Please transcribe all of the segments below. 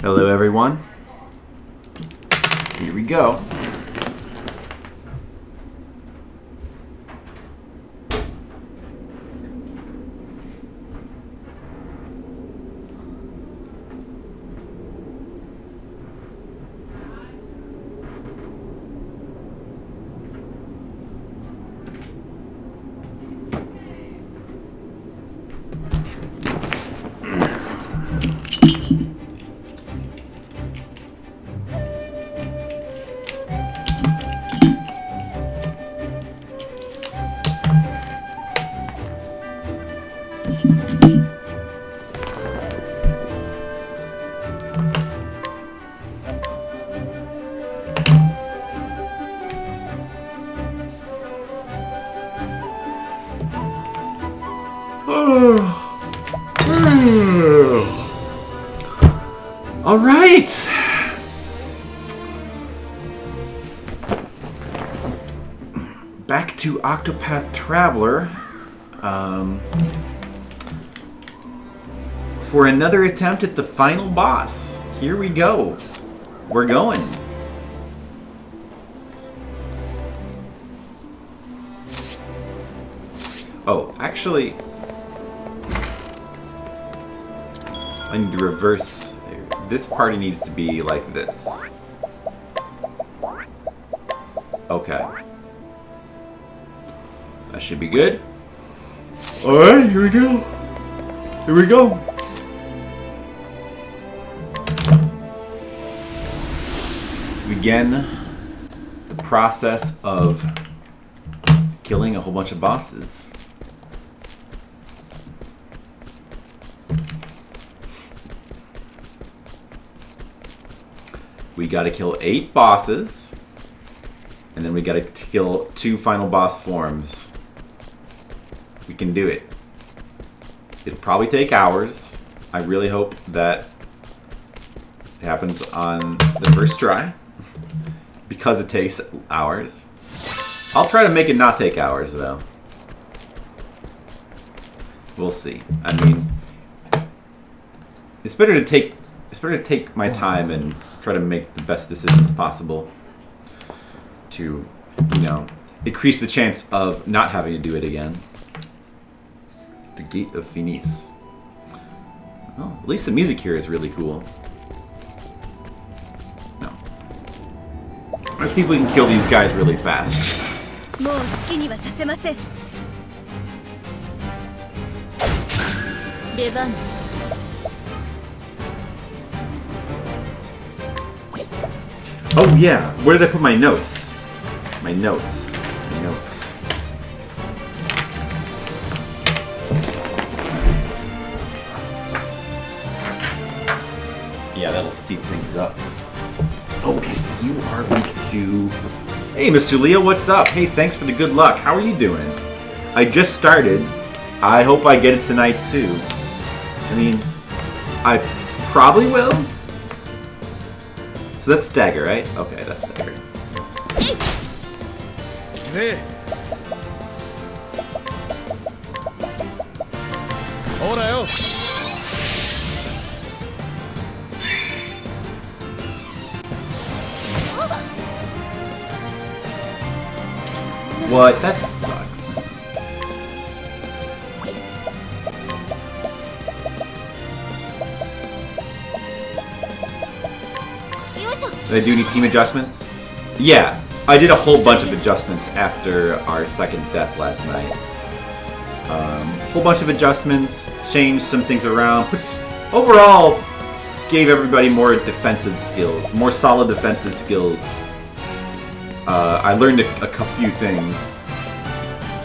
Hello everyone. Here we go. All right. Back to Octopath Traveler for another attempt at the final boss. Here we go. We're going. Oh, actually, I need to reverse. This party needs to be like this. Okay. That should be good. Alright, here we go. Here we go. Let's begin the process of killing a whole bunch of bosses. We gotta kill 8 bosses, and then we gotta kill 2 final boss forms. We can do it. It'll probably take hours. I really hope that it happens on the first try, because it takes hours. I'll try to make it not take hours, though. We'll see. I mean, it's better to take my time and try to make the best decisions possible to, you know, increase the chance of not having to do it again. The Gate of Finis. Oh, at least the music here is really cool. No. Let's see if we can kill these guys really fast. Oh yeah, where did I put my notes? My notes. My notes. Yeah, that'll speed things up. Okay, you are week 2. Hey, Mr. Leo, what's up? Hey, thanks for the good luck. How are you doing? I just started. I hope I get it tonight too. I mean, I probably will. So that's stagger, right? Okay, that's stagger. What? That sucks. Did I do any team adjustments? Yeah, I did a whole bunch of adjustments after our second death last night. Whole bunch of adjustments, changed some things around, overall gave everybody more defensive skills, more solid defensive skills. I learned a few things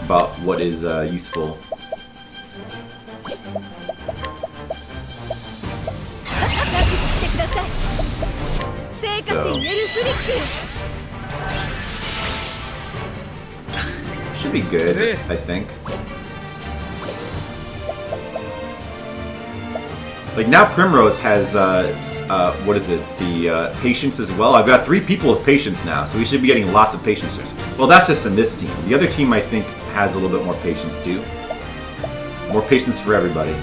about what is useful. So, should be good, I think. Like now Primrose has, what is it, the patience as well. I've got 3 people with patience now, so we should be getting lots of patience. Well, that's just in this team. The other team, I think, has a little bit more patience too. More patience for everybody.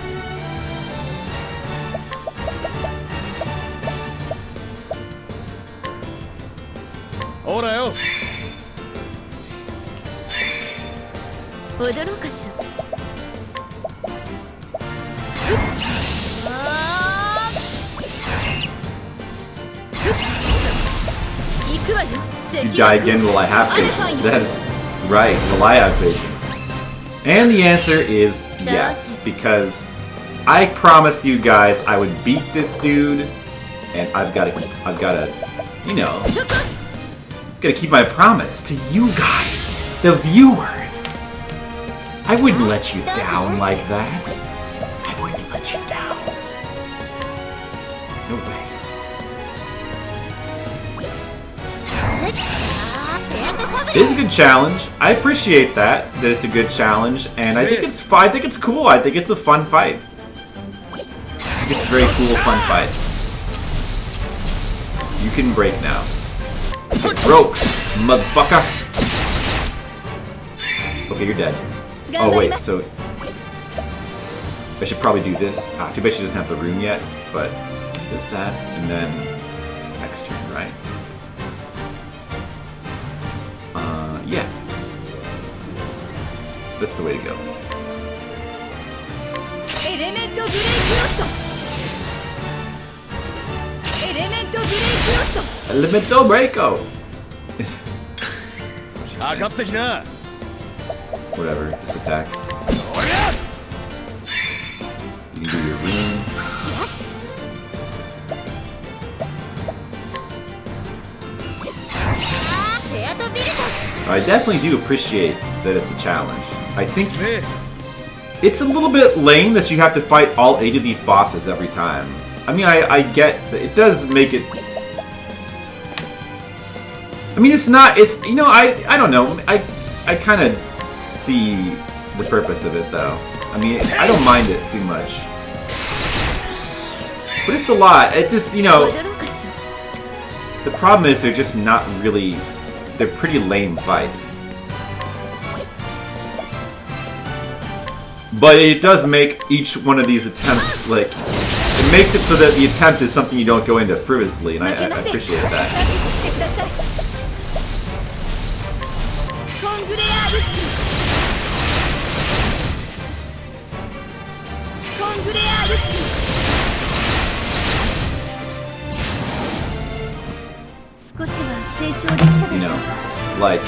You die again, will I have patience? That is right, will I have patience? And the answer is yes, because I promised you guys I would beat this dude, and I've gotta, you know, gotta keep my promise to you guys, the viewers. I wouldn't let you down like that. I wouldn't let you down. No way. It is a good challenge. I appreciate that it's a good challenge, and I think it's cool. I think it's a fun fight. I think it's a very cool, fun fight. You can break now. Get broke, motherfucker. Okay, you're dead. Oh wait, so I should probably do this. Too bad she doesn't have the rune yet, but there's that, and then next turn, right? Yeah. That's the way to go. Elemento Breako! Whatever, just attack. You can do your rune. I definitely do appreciate that it's a challenge. I think it's a little bit lame that you have to fight all 8 of these bosses every time. I mean, I get that it does make it... I mean, it's not... It's, you know, I don't know. I kind of see the purpose of it, though. I mean, I don't mind it too much. But it's a lot. It just, you know... The problem is they're just not really... They're pretty lame fights. But it does make each one of these attempts, like... It makes it so that the attempt is something you don't go into frivolously, and I appreciate that. You know, like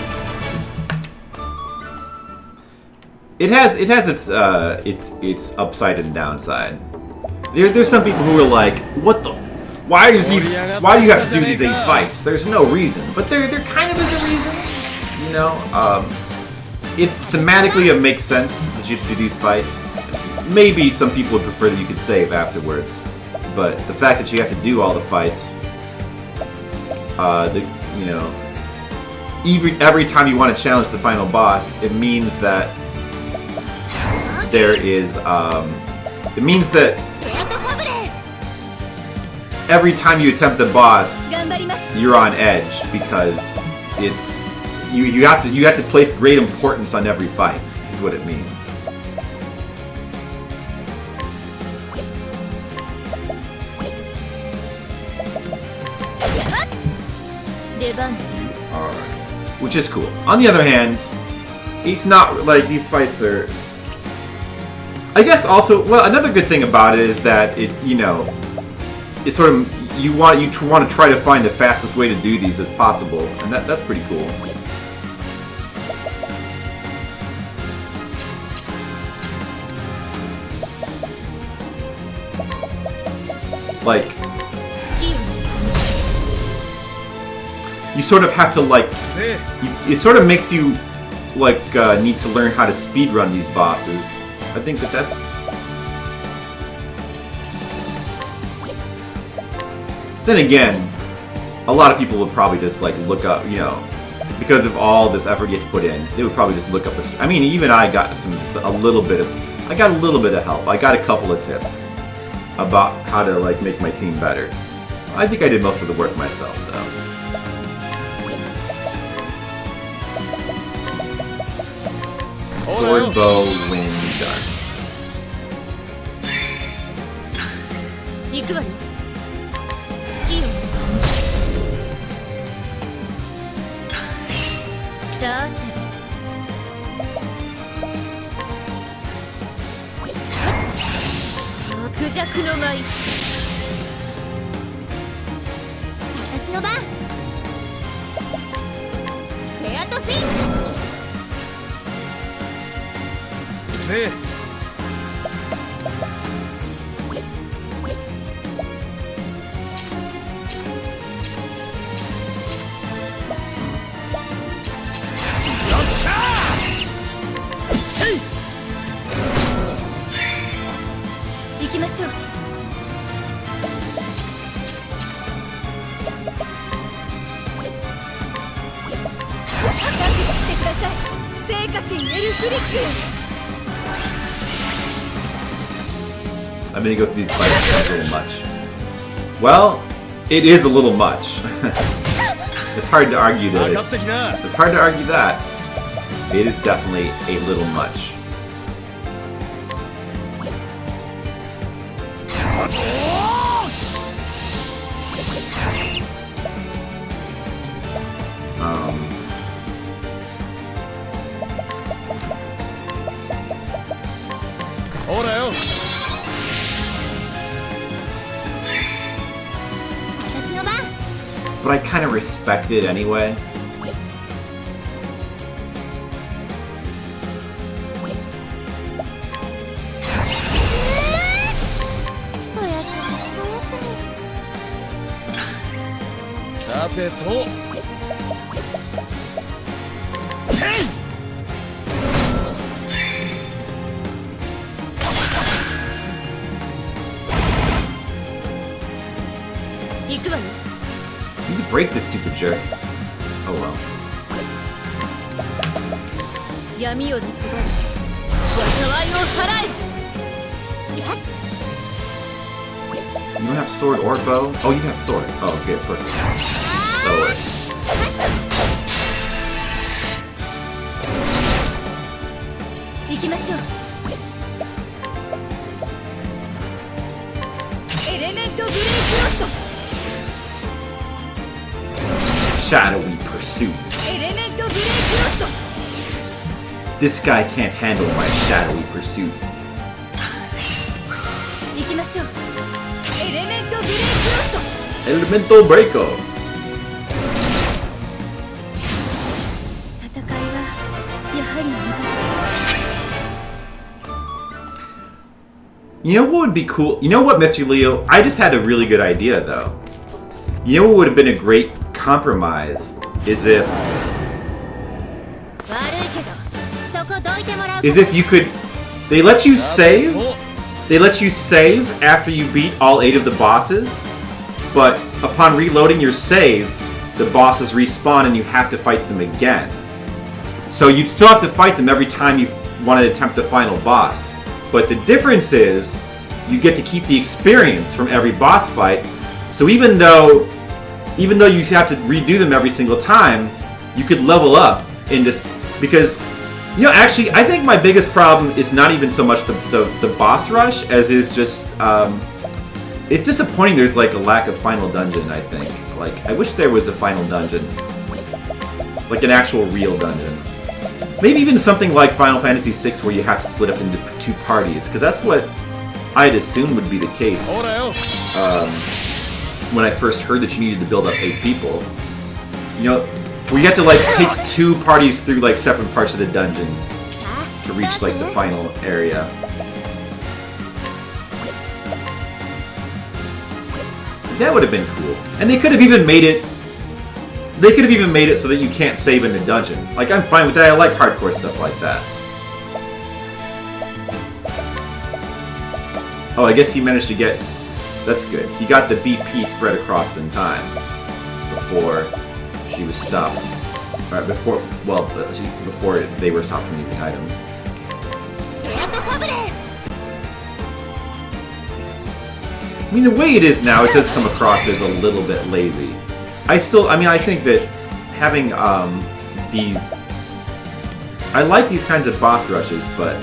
it has its upside and downside. There's some people who are like, what the? Why do you have to do these 8 fights? There's no reason, but there kind of is a reason. You know, thematically it makes sense that you have to do these fights. Maybe some people would prefer that you could save afterwards, but the fact that you have to do all the fights, you know, every time you want to challenge the final boss, it means that there is, it means that every time you attempt the boss, you're on edge because it's you have to place great importance on every fight. Is what it means. Which is cool. On the other hand, it's not like these fights are. I guess also, well, another good thing about it is that it, you know, it's sort of you want to try to find the fastest way to do these as possible, and that's pretty cool. Like, you sort of have to, like, it sort of makes you, like, need to learn how to speedrun these bosses. I think that's... Then again, a lot of people would probably just, like, look up, you know, because of all this effort you have to put in, they would probably just look up I mean, even I got a little bit of help. I got a couple of tips about how to, like, make my team better. I think I did most of the work myself, though. Sword, bow, wind, dart. くわよ。好きよ。さて。クジャクの舞。私の番。フェアとフィン。せい。行きましょう。アタックしてください。聖火神エルフリック。I'm gonna go through these fights a little much. Well, it is a little much. It's hard to argue that it's hard to argue that. It is definitely a little much. But I kind of respect it anyway. You can break this stupid jerk. Oh well. You don't have sword or bow? Oh, you have sword. Oh, okay, perfect. That'll work. Shadowy pursuit. This guy can't handle my shadowy pursuit. Elemental Breako. You know what would be cool? You know what, Mr. Leo? I just had a really good idea, though. You know what would have been a great compromise is if you could. They let you save. They let you save after you beat all 8 of the bosses, but upon reloading your save, the bosses respawn and you have to fight them again. So you'd still have to fight them every time you want to attempt the final boss. But the difference is, you get to keep the experience from every boss fight. So even though you have to redo them every single time, you could level up in this, because, you know, actually, I think my biggest problem is not even so much the boss rush as is just, it's disappointing there's like a lack of final dungeon, I think. Like, I wish there was a final dungeon. Like an actual real dungeon. Maybe even something like Final Fantasy VI where you have to split up into 2 parties, because that's what I'd assume would be the case when I first heard that you needed to build up 8 people. You know, where you have to like take 2 parties through like separate parts of the dungeon to reach like the final area. That would have been cool. And they could have even made it so that you can't save in the dungeon. Like, I'm fine with that. I like hardcore stuff like that. Oh, I guess he managed to get... That's good. He got the BP spread across in time before she was stopped. Alright, before they were stopped from using items. I mean, the way it is now, it does come across as a little bit lazy. I think that having these... I like these kinds of boss rushes, but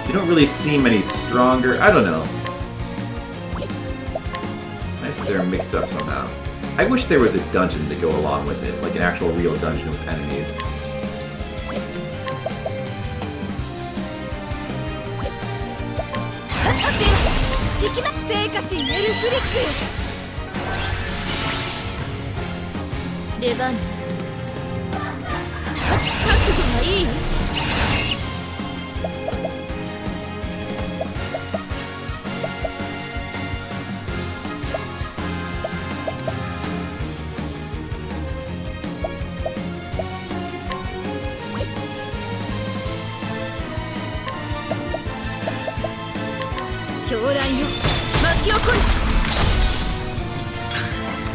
they don't really seem any stronger. I don't know. they're mixed up somehow. I wish there was a dungeon to go along with it, like an actual real dungeon with enemies.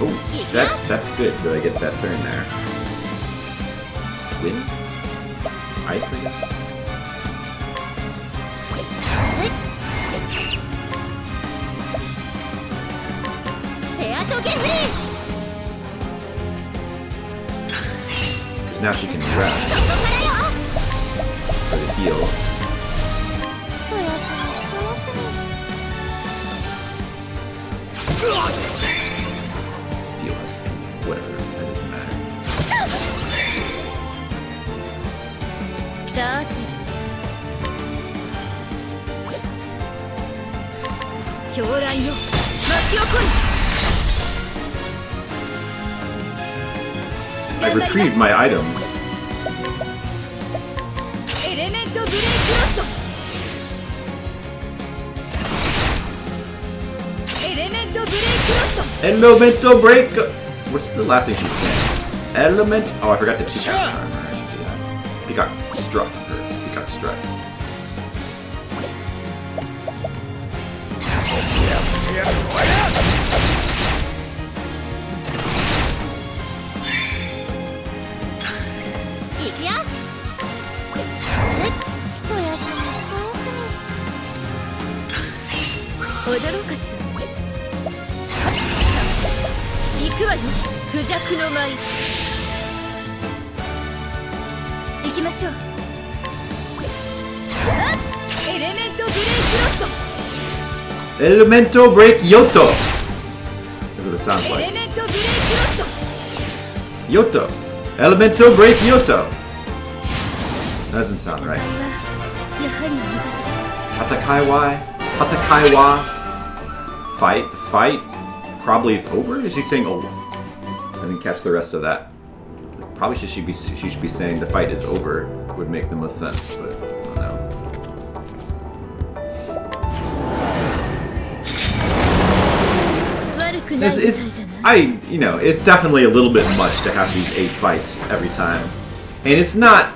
Oh, that's good that I get that turn there. Wind? Ice, I guess? Because now she can rest. For the heal. Steal us. Whatever, that doesn't matter. I retrieved my items. Elemento break. What's the last thing she's saying? Element. Oh, I forgot to peacock charm her. I should do that. Peacock struck her. Peacock struck. Elemento break Yoto. That's what it sounds like. Yoto. Elemento break Yoto. That doesn't sound right. Hatakaiwa. Fight. The fight probably is over. Is she saying over? I didn't catch the rest of that. Probably she should be saying the fight is over. Would make the most sense, but I don't know. This is, it's definitely a little bit much to have these 8 fights every time, and it's not.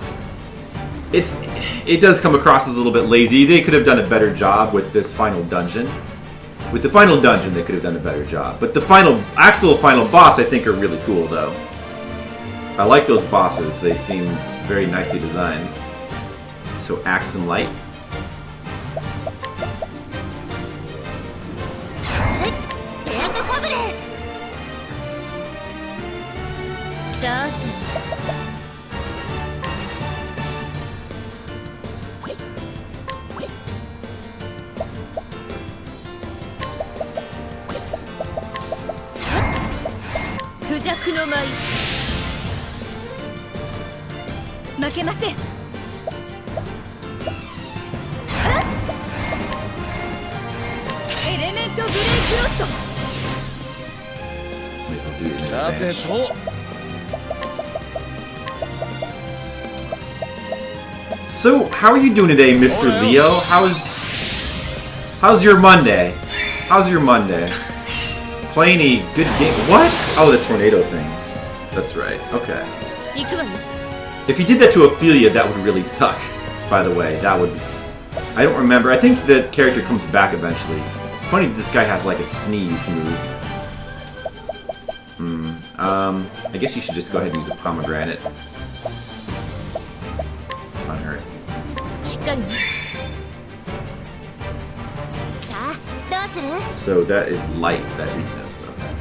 It does come across as a little bit lazy. They could have done a better job with this final dungeon. With the final dungeon, they could have done a better job. But the actual final boss, I think, are really cool, though. I like those bosses. They seem very nicely designed. So, Axe and Light. So, how are you doing today, Mr. Leo? How's your Monday? How's your Monday? Playing a good game? What? Oh, the tornado thing. That's right. Okay. If you did that to Ophelia, that would really suck. By the way, that would. I don't remember. I think the character comes back eventually. It's funny that this guy has like a sneeze move. I guess you should just go ahead and use a pomegranate on her. So that is light, that weakness. Okay.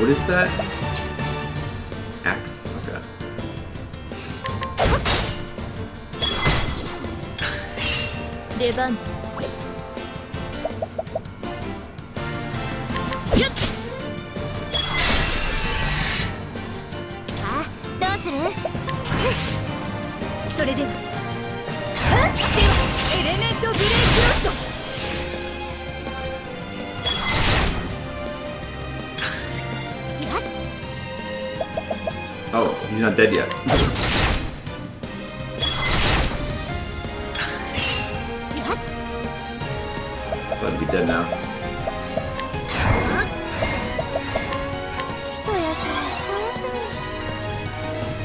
What is that? Axe? Okay. Revan. Ah, どうする？それでは。では、エレメントブレイクロスト。Oh, he's not dead yet. About to be dead now.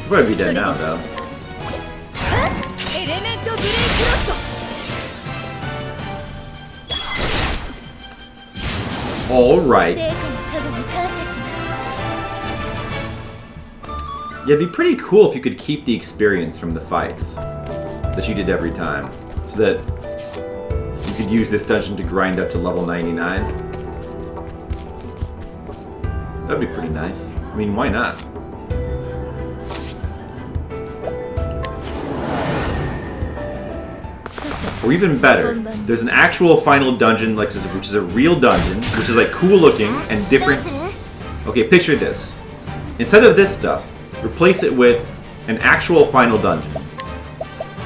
He'll probably be dead now, though. Alright. Yeah, it'd be pretty cool if you could keep the experience from the fights that you did every time, so that you could use this dungeon to grind up to level 99. That'd be pretty nice. I mean, why not? Or even better, there's an actual final dungeon, like which is a real dungeon, which is like cool looking and different. Okay, picture this. Instead of this stuff, replace it with an actual final dungeon,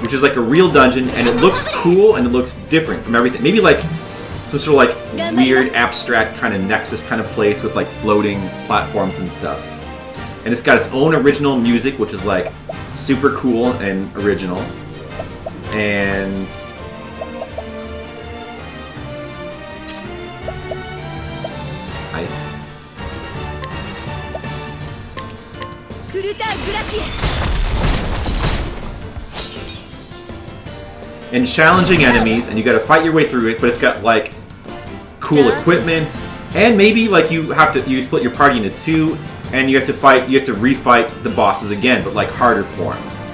which is like a real dungeon, and it looks cool and it looks different from everything. Maybe like some sort of like weird abstract kind of nexus kind of place with like floating platforms and stuff. And it's got its own original music, which is like super cool and original. And ice. And challenging enemies, and you gotta fight your way through it, but it's got like cool equipment, and maybe like you split your party into two, and you have to refight the bosses again, but like harder forms.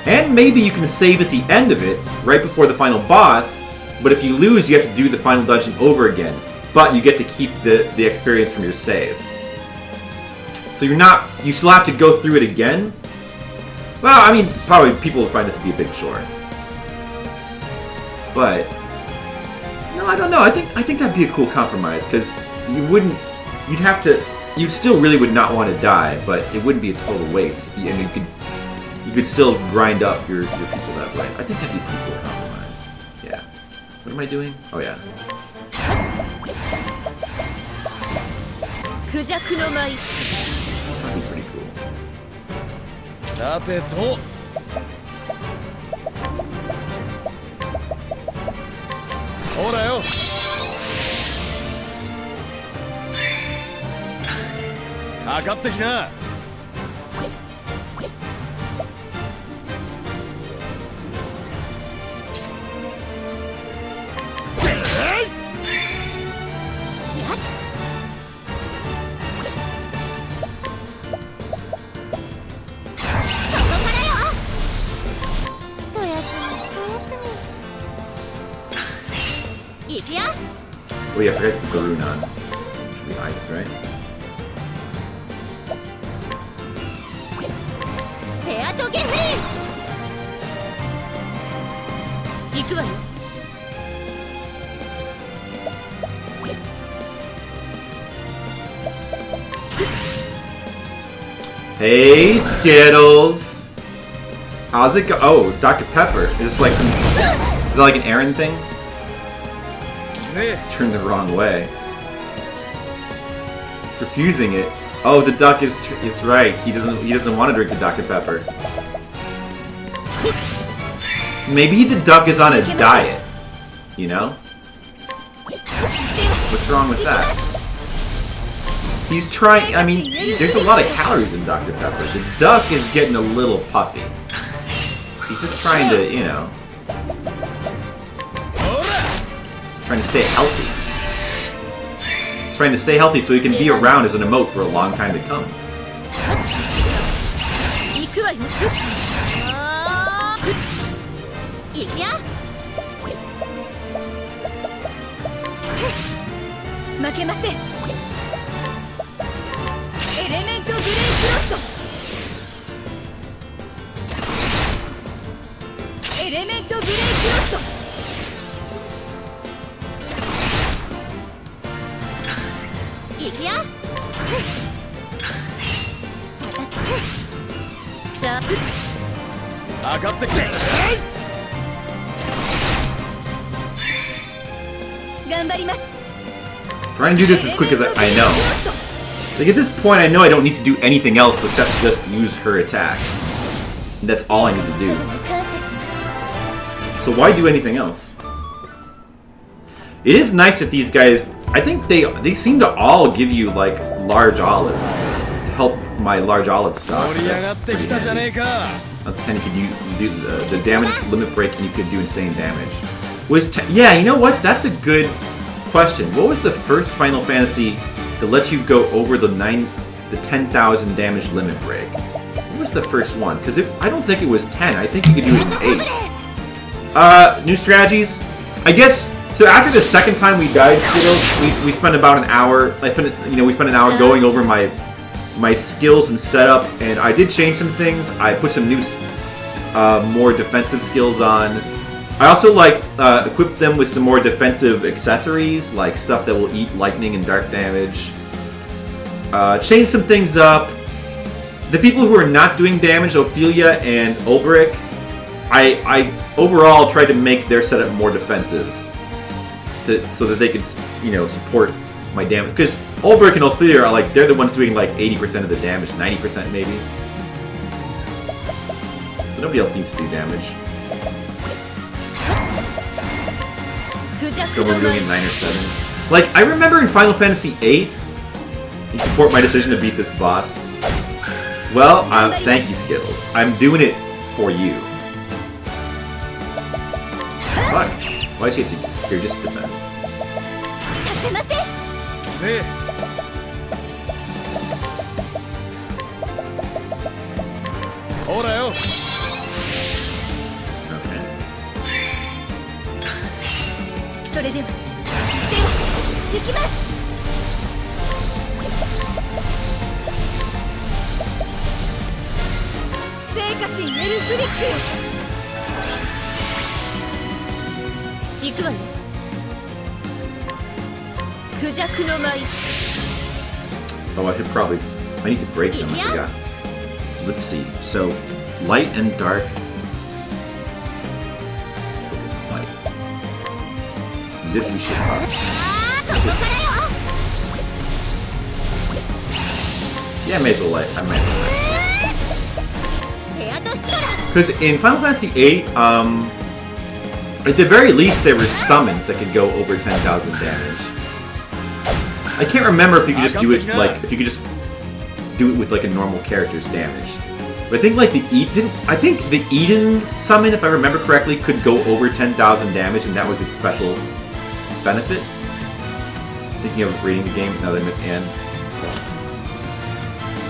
And maybe you can save at the end of it, right before the final boss, but if you lose, you have to do the final dungeon over again, but you get to keep the experience from your save. So you still have to go through it again. Well, I mean, probably people will find it to be a big chore. But no, I don't know. I think that'd be a cool compromise, because you'd still really would not want to die, but it wouldn't be a total waste. And you could still grind up your people that way. I think that'd be a pretty cool compromise. Yeah. What am I doing? Oh yeah. That'd be pretty cool. さてとほらよかかってきなOh yeah, I forgot to put the rune on. Should be ice, right? Hey, Skittles! How's it go? Oh, Dr. Pepper. Is this like is that like an errand thing? It's turned the wrong way. Refusing it. Oh, the duck is right. He doesn't want to drink the Dr. Pepper. Maybe the duck is on a diet. You know? What's wrong with that? He's trying. I mean, there's a lot of calories in Dr. Pepper. The duck is getting a little puffy. He's just trying to, you know. Trying to stay healthy. He's trying to stay healthy so he can be around as an emote for a long time to come. ブレイクロストエレメントブレイクロストいくよさあ上がってきて。頑張ります Trying to do this as quick as I know. Like at this point, I know I don't need to do anything else except just use her attack. And that's all I need to do. So why do anything else? It is nice that these guys, I think they seem to all give you like large olives to help my large olive stock. 盛り上がってきたじゃねえか。 Not 10 you could do the damage limit break and you could do insane damage. Yeah, you know what? That's a good question. What was the first Final Fantasy that lets you go over the 10,000 damage limit break? What was the first one? Because I don't think it was 10. I think you could do it in 8. New strategies? I guess. So after the second time we died, we spent about an hour. We spent an hour going over my skills and setup, and I did change some things. I put some new, more defensive skills on. I also equipped them with some more defensive accessories, like stuff that will eat lightning and dark damage. Changed some things up. The people who are not doing damage, Ophelia and Ulbrich, I overall tried to make their setup more defensive, so that they could, support my damage. Because Ulbrich and Ophelia are they're the ones doing 80% of the damage, 90% maybe. But nobody else needs to do damage. So we're doing it 9 or 7. I remember in Final Fantasy VIII, you support my decision to beat this boss. Well, thank you, Skittles. I'm doing it for you. What? Why does she have to hear just defense? ぜほらよ。 Okay. それでは行きます。聖火神エルフリックよ。行くわよ。クジャクの舞。 Oh, I need to break them, I forgot. Let's see. So, light and dark. Focus on light. This we should Yeah, I may as well light. I might as well light. Because in Final Fantasy VIII, at the very least, there were summons that could go over 10,000 damage. I can't remember if you could just do it with a normal character's damage. But I think I think the Eden summon, if I remember correctly, could go over 10,000 damage, and that was its special benefit. Thinking of reading the game now that I'm at the end.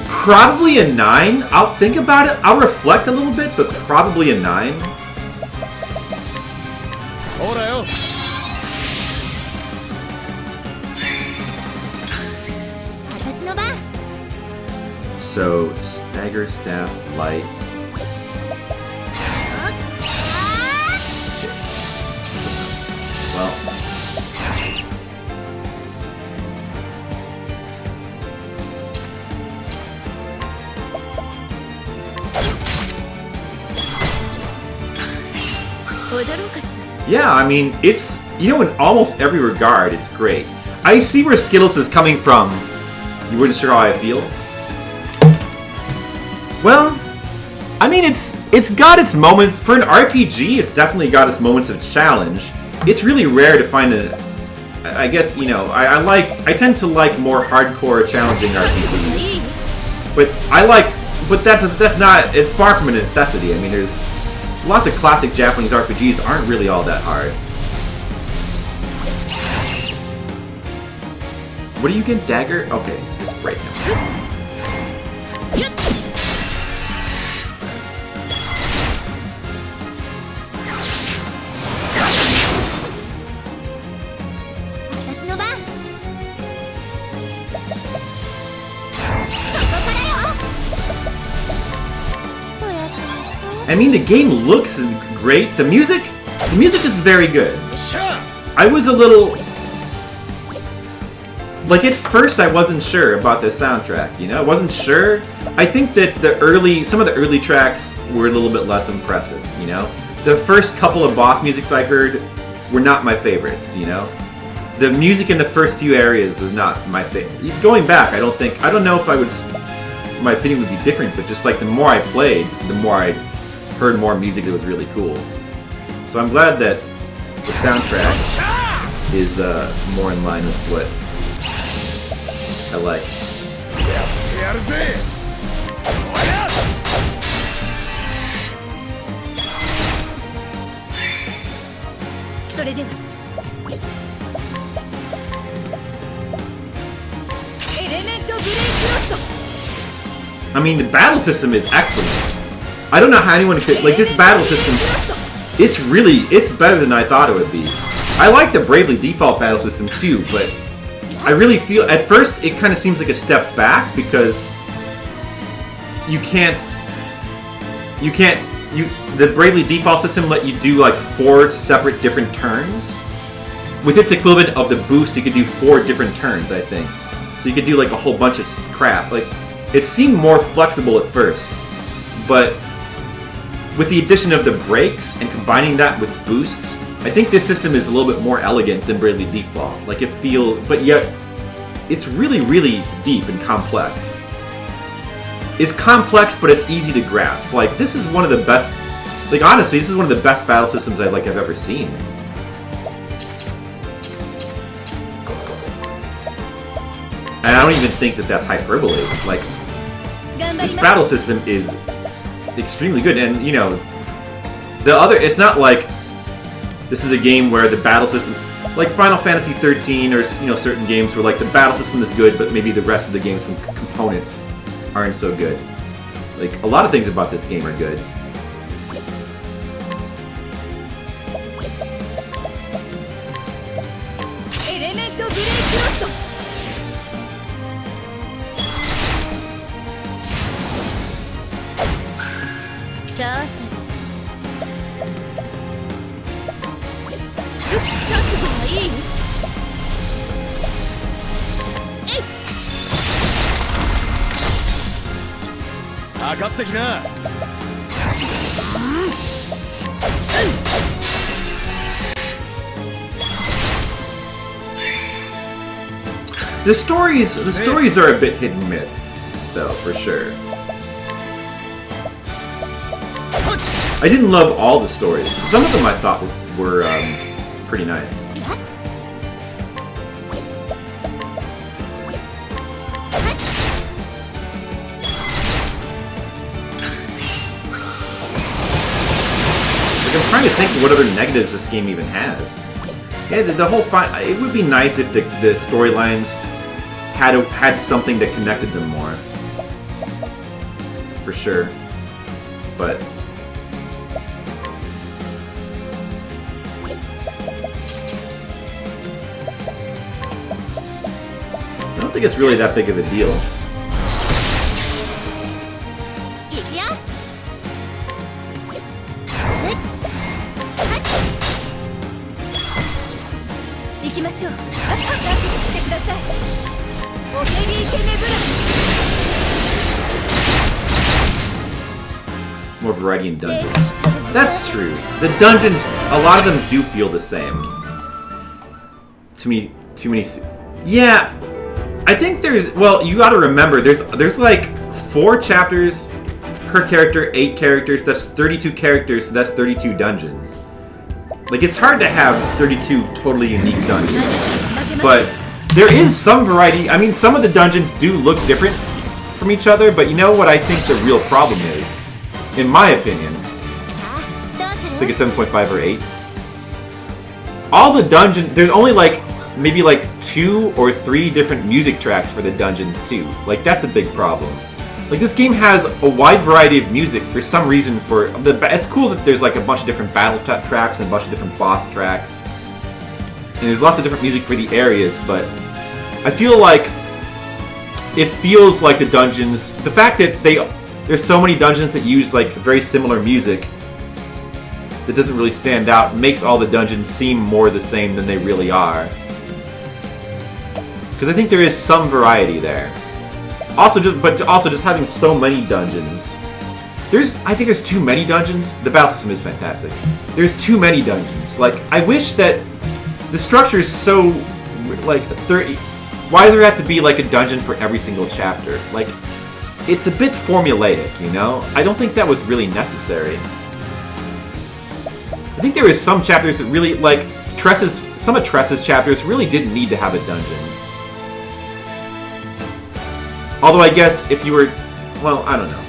Probably a 9. I'll think about it. I'll reflect a little bit, but probably a 9. So, dagger, staff, light. Well. Yeah, I mean, it's, in almost every regard, it's great. I see where Skittles is coming from. You weren't sure how I feel? Well, I mean, it's got its moments. For an RPG, it's definitely got its moments of challenge. It's really rare to find I guess, I tend to like more hardcore, challenging RPGs. But that's not, it's far from a necessity. I mean, there's lots of classic Japanese RPGs aren't really all that hard. What do you get, dagger? Okay, just break him. I mean, the game looks great. The music is very good. I was a little... Like, at first I wasn't sure about the soundtrack, you know? I wasn't sure. I think that some of the early tracks were a little bit less impressive, you know? The first couple of boss musics I heard were not my favorites, you know? The music in the first few areas was not my favorite. Going back, I don't know if I would... My opinion would be different, but just like the more I played, the more I heard more music that was really cool. So I'm glad that the soundtrack is more in line with what I like. やるぜ。それではエレメントブレイクロスト I mean, the battle system is excellent. I don't know how anyone could... Like, this battle system... It's better than I thought it would be. I like the Bravely Default battle system too, but I really feel... At first, it kind of seems like a step back, because you can't... The Bravely Default system let you do, like, 4 separate different turns. With its equivalent of the boost, you could do 4 different turns, I think. So you could do, like, a whole bunch of crap. Like, it seemed more flexible at first, but with the addition of the brakes and combining that with boosts, I think this system is a little bit more elegant than Bravely Default. Like, it feels... But yet, it's really, really deep and complex. It's complex, but it's easy to grasp. Like, this is one of the best... Like, honestly, this is one of the best battle systems I've ever seen. And I don't even think that that's hyperbole. Like, this battle system is extremely good, and, you know, it's not like this is a game where the battle system, like Final Fantasy 13 or, you know, certain games where, like, the battle system is good, but maybe the rest of the game's components aren't so good. Like, a lot of things about this game are good. The stories are a bit hit and miss, though, for sure. I didn't love all the stories. Some of them I thought were pretty nice. Like, I'm trying to think what other negatives this game even has. Yeah, the whole it would be nice if the storylines had something that connected them more. For sure. But I don't think it's really that big of a deal. More variety in dungeons. That's true. The dungeons, a lot of them do feel the same. To me, too many. Yeah, I think there's. Well, you got to remember, there's like 4 chapters per character, 8 characters. That's 32 characters. So that's 32 dungeons. Like, it's hard to have 32 totally unique dungeons, but there is some variety. I mean, some of the dungeons do look different from each other, but you know what I think the real problem is? In my opinion, it's like a 7.5 or 8. All the dungeons, there's only like, maybe like 2 or 3 different music tracks for the dungeons too. Like, that's a big problem. Like, this game has a wide variety of music for some reason. It's cool that there's like a bunch of different battle tracks and a bunch of different boss tracks. And there's lots of different music for the areas, but I feel like it feels like the dungeons, the fact that there's so many dungeons that use like very similar music that doesn't really stand out. It makes all the dungeons seem more the same than they really are. Because I think there is some variety there. Also, just having so many dungeons. I think there's too many dungeons. The battle system is fantastic. There's too many dungeons. Like, I wish that the structure is so like 30. Why does there have to be like a dungeon for every single chapter? Like, it's a bit formulaic, you know? I don't think that was really necessary. I think there is some chapters that really, like, some of Tress's chapters really didn't need to have a dungeon. Although I guess if you were, well, I don't know.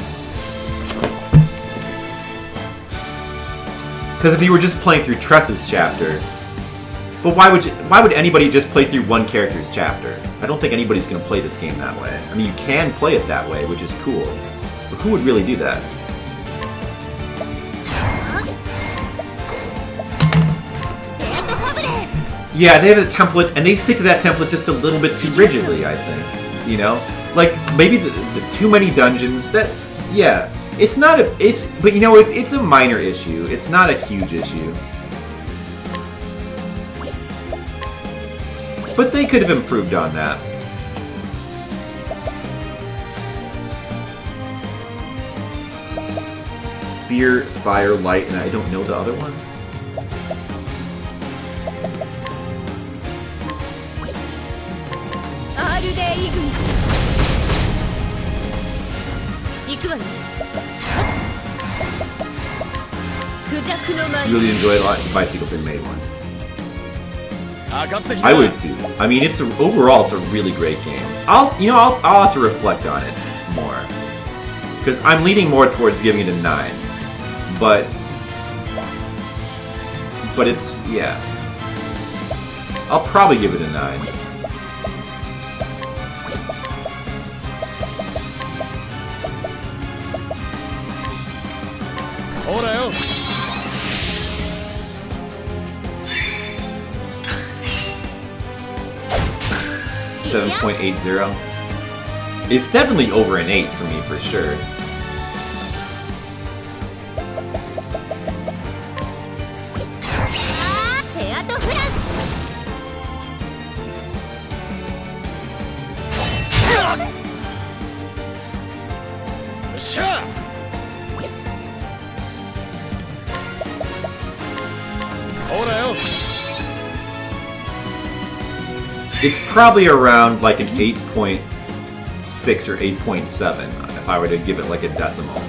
Because if you were just playing through Tress's chapter, but why would anybody just play through one character's chapter? I don't think anybody's going to play this game that way. I mean, you can play it that way, which is cool. But who would really do that? Yeah, they have a template, and they stick to that template just a little bit too rigidly, I think. You know? Like, maybe the too many dungeons, that, yeah. It's not a, but you know, it's a minor issue. It's not a huge issue. But they could have improved on that. Spear, fire, light, and I don't know the other one. Really enjoyed the bicycle thing made one. I would too. I mean, overall, it's a really great game. I'll have to reflect on it more, because I'm leaning more towards giving it a 9. But it's, yeah. I'll probably give it a 9. Alright. 7.80. It's definitely over an 8 for me, for sure. It's probably around like an 8.6 or 8.7 if I were to give it like a decimal.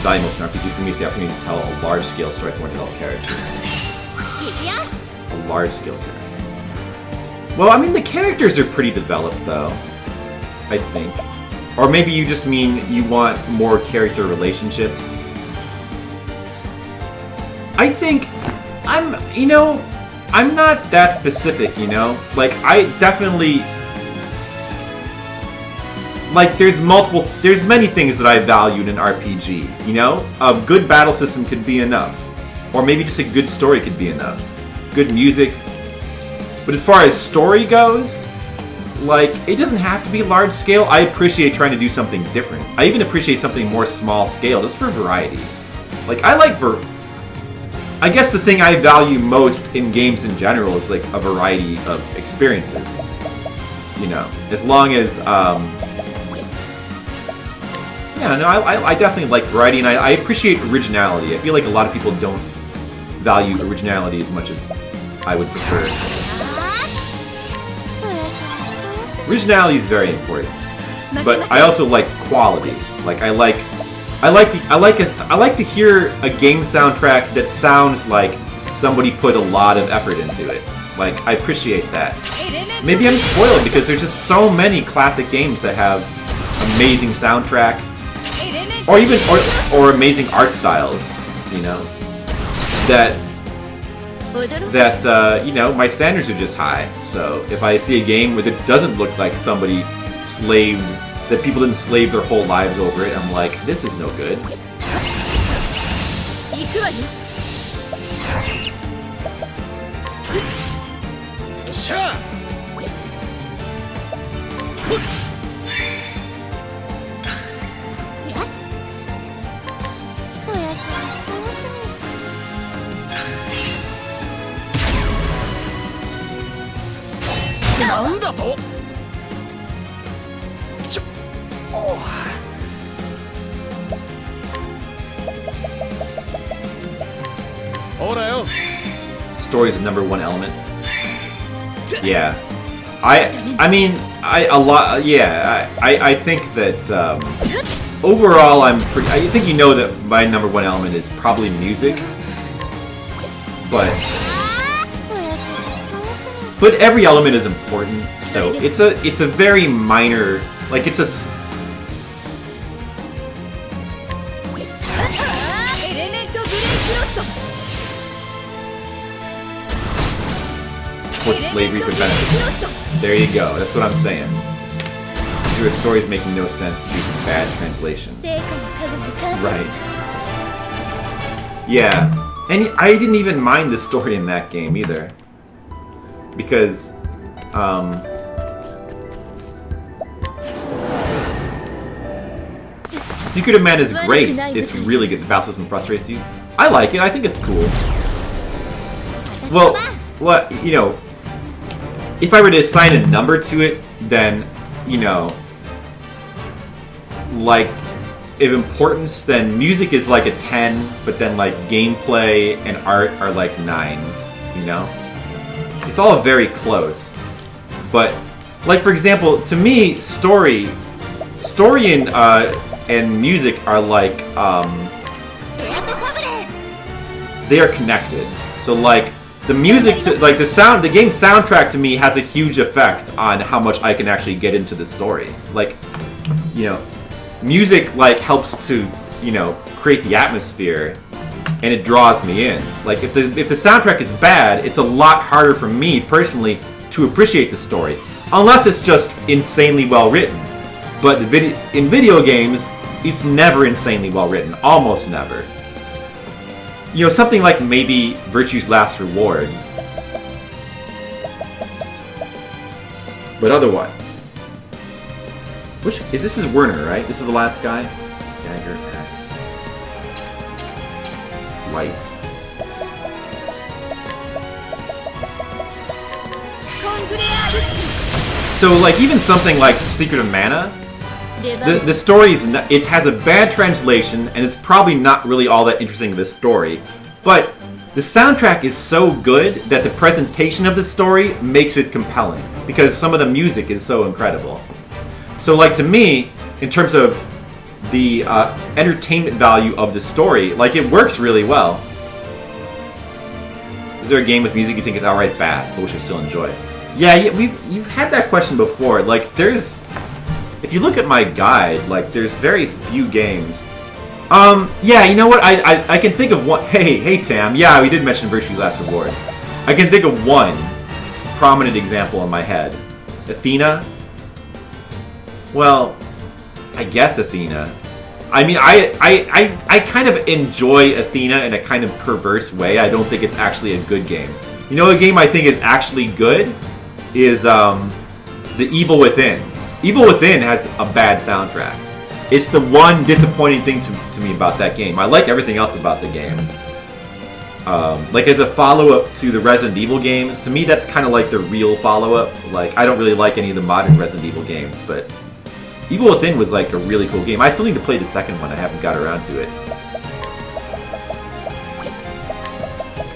Valuable in RPG for me is the opportunity to tell a large-scale story with more developed characters. A large-scale character. Well, I mean, the characters are pretty developed, though. I think. Or maybe you just mean you want more character relationships. I think I'm not that specific, you know? Like, I definitely... Like, there's many things that I value in an RPG, you know? A good battle system could be enough. Or maybe just a good story could be enough. Good music. But as far as story goes, like, it doesn't have to be large scale. I appreciate trying to do something different. I even appreciate something more small scale, just for variety. Like, I guess the thing I value most in games in general is, like, a variety of experiences. You know, as long as, yeah, no, I definitely like variety, and I appreciate originality. I feel like a lot of people don't value originality as much as I would prefer. Originality is very important, but I also like quality. Like, I like I like to hear a game soundtrack that sounds like somebody put a lot of effort into it. Like, I appreciate that. Maybe I'm spoiled because there's just so many classic games that have amazing soundtracks, or even or amazing art styles. You know, that you know, my standards are just high. So if I see a game where it doesn't look like somebody slaved, that people didn't slave their whole lives over it, I'm like, this is no good. Story is the #1 element. Yeah, I mean, I think that overall I think you know that my #1 element is probably music, but every element is important. So it's a very minor, like it's a. What slavery for benefit? There you go. That's what I'm saying. Your story's making no sense due to bad translations. Right. Yeah. And I didn't even mind the story in that game either. Because, Secret of Man is great. It's really good. The battle system frustrates you. I like it. I think it's cool. Well, what, you know, if I were to assign a number to it, then, you know, like, of importance, then music is like a 10, but then like gameplay and art are like 9s, you know? It's all very close. But, like, for example, to me, story and music are like, they are connected. So, like, the music, like the game's soundtrack to me has a huge effect on how much I can actually get into the story. Like, you know, music like helps to, you know, create the atmosphere, and it draws me in. Like, if the soundtrack is bad, it's a lot harder for me personally to appreciate the story, unless it's just insanely well written. But in video games, it's never insanely well written, almost never. You know, something like maybe Virtue's Last Reward. But otherwise. This is Werner, right? This is the last guy? Dagger, axe. Lights. So, like, even something like Secret of Mana, the story it has a bad translation, and it's probably not really all that interesting of a story. But the soundtrack is so good that the presentation of the story makes it compelling, because some of the music is so incredible. So, like, to me, in terms of the entertainment value of the story, like, it works really well. Is there a game with music you think is outright bad, but which I still enjoy? Yeah, you've had that question before. Like, if you look at my guide, like, there's very few games. Yeah, you know what? I can think of one. Hey, Tam. Yeah, we did mention Virtue's Last Reward. I can think of one prominent example in my head. Athena. Well, I guess Athena. I mean, I kind of enjoy Athena in a kind of perverse way. I don't think it's actually a good game. You know, a game I think is actually good is The Evil Within. Evil Within has a bad soundtrack. It's the one disappointing thing to me about that game. I like everything else about the game. Like, as a follow-up to the Resident Evil games, to me that's kind of like the real follow-up. Like, I don't really like any of the modern Resident Evil games, but Evil Within was like a really cool game. I still need to play the second one. I haven't got around to it.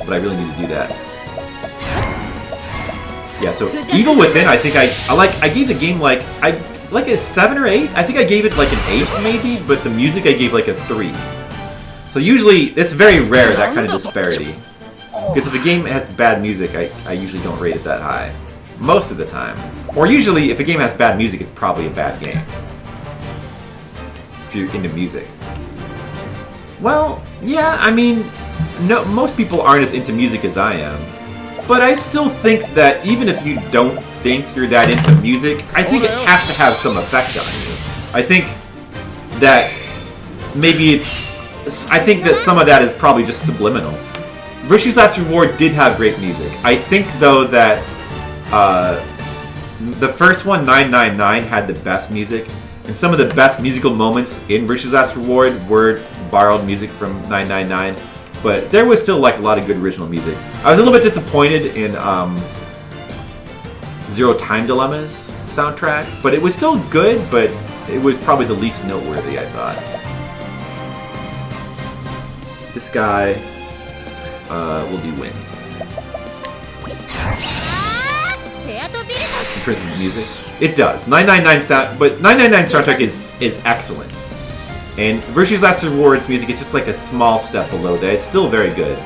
But I really need to do that. Yeah, so Evil Within, I think I gave the game like, like a 7 or 8. I think I gave it like an 8 maybe, but the music I gave like a 3. So usually, it's very rare, that kind of disparity. Because if a game has bad music, I usually don't rate it that high. Most of the time. Or usually, if a game has bad music, it's probably a bad game. If you're into music. Well, yeah, I mean, no, most people aren't as into music as I am. But I still think that even if you don't think you're that into music, I think it has to have some effect on you. I think that maybe I think that some of that is probably just subliminal. Virtue's Last Reward did have great music. I think, though, that the first one, 999, had the best music. And some of the best musical moments in Virtue's Last Reward were borrowed music from 999. But there was still like a lot of good original music. I was a little bit disappointed in Zero Time Dilemma's soundtrack. But it was still good, but it was probably the least noteworthy, I thought. This guy will do wins. In terms of music, it does. 999 sound, but 999 soundtrack is excellent. And Virtue's Last Reward's music is just like a small step below that. It's still very good.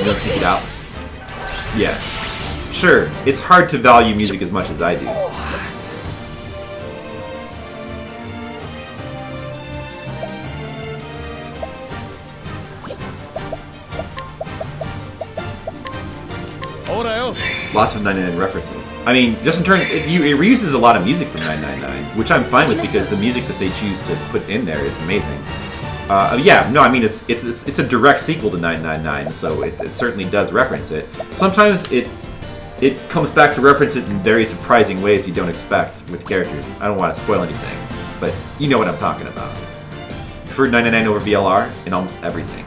Let's take it out. Yeah. Sure, it's hard to value music as much as I do. Lots of 999 references. I mean, just in terms, it reuses a lot of music from 999, which I'm fine with because the music that they choose to put in there is amazing. Yeah, no, I mean it's a direct sequel to 999, so it certainly does reference it. Sometimes it comes back to reference it in very surprising ways you don't expect with characters. I don't want to spoil anything, but you know what I'm talking about. Prefer 999 over VLR in almost everything.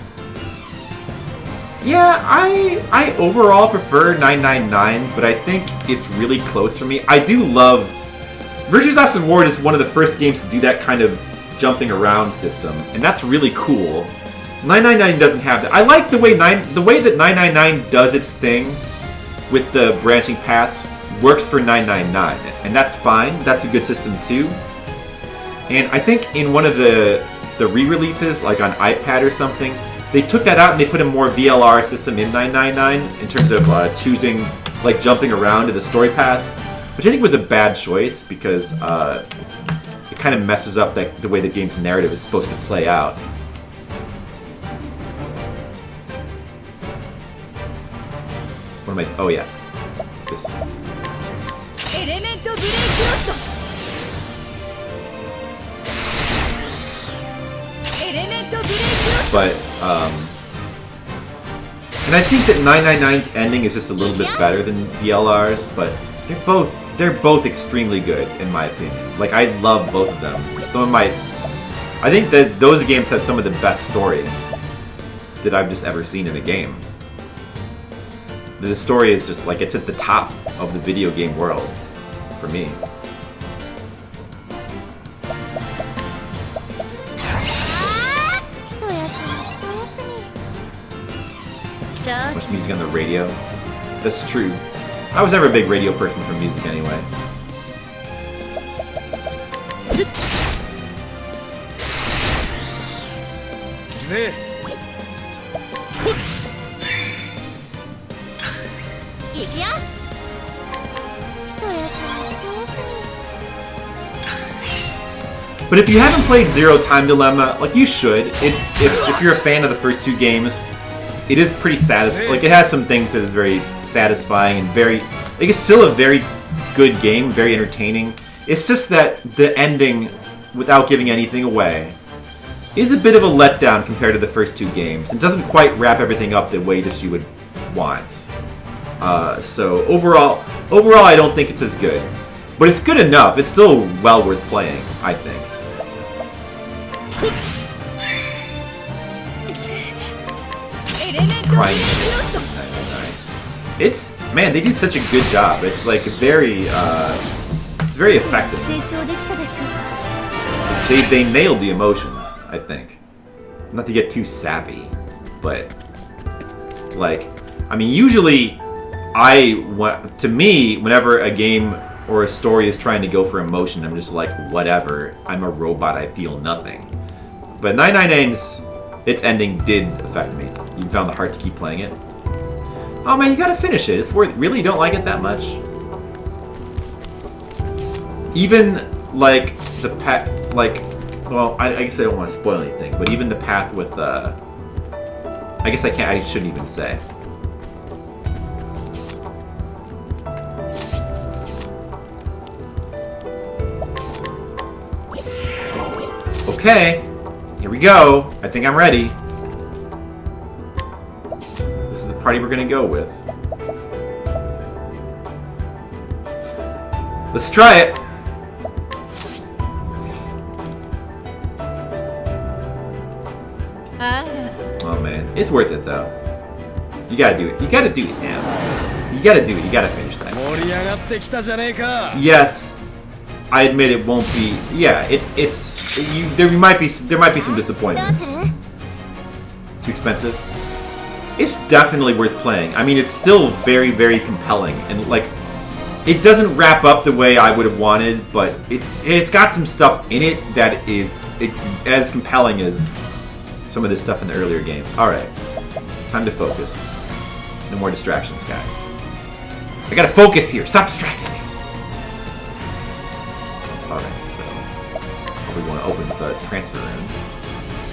Yeah, I overall prefer 999, but I think it's really close for me. I do love... Virtue's Last Reward is one of the first games to do that kind of jumping around system, and that's really cool. 999 doesn't have that. I like the way that 999 does its thing with the branching paths works for 999, and that's fine. That's a good system too. And I think in one of the re-releases, like on iPad or something, they took that out and they put a more VLR system in 999 in terms of choosing, like, jumping around to the story paths, which I think was a bad choice because it kind of messes up the way the game's narrative is supposed to play out. What am I... Oh, yeah. This. But, and I think that 999's ending is just a little bit better than VLR's, but they're both extremely good, in my opinion. Like, I love both of them. I think that those games have some of the best story that I've just ever seen in a game. The story is just like, it's at the top of the video game world, for me. Much music on the radio. That's true. I was never a big radio person for music anyway. But if you haven't played Zero Time Dilemma, like, you should. If you're a fan of the first two games, it is pretty satisfying. Like, it has some things that is very satisfying and very... Like, it's still a very good game, very entertaining. It's just that the ending, without giving anything away, is a bit of a letdown compared to the first two games. It doesn't quite wrap everything up the way that you would want. So overall, I don't think it's as good. But it's good enough. It's still well worth playing, I think. crying. It's, man, they do such a good job. It's like very, it's very effective. They nailed the emotion, I think. Not to get too sappy, but like, I mean, usually to me, whenever a game or a story is trying to go for emotion, I'm just like, whatever. I'm a robot. I feel nothing. But 999's its ending did affect me. You found it hard to keep playing it. Oh man, you gotta finish it. It's worth. Really, you don't like it that much? Even like the path, like, well, I guess I don't want to spoil anything, but even the path with I guess I can't. I shouldn't even say. Okay, here we go. I think I'm ready. This is the party we're gonna go with. Let's try it. Oh man, it's worth it though. You gotta do it. You gotta do it now. You gotta do it. You gotta finish that. Yes. I admit it won't be. Yeah, there might be some disappointments. Too expensive. It's definitely worth playing. I mean, it's still very, very compelling, and like, it doesn't wrap up the way I would have wanted, but it's got some stuff in it that is as compelling as some of this stuff in the earlier games. All right, time to focus. No more distractions, guys. I gotta focus here. Stop distracting me. Alright, so we want to open the transfer room.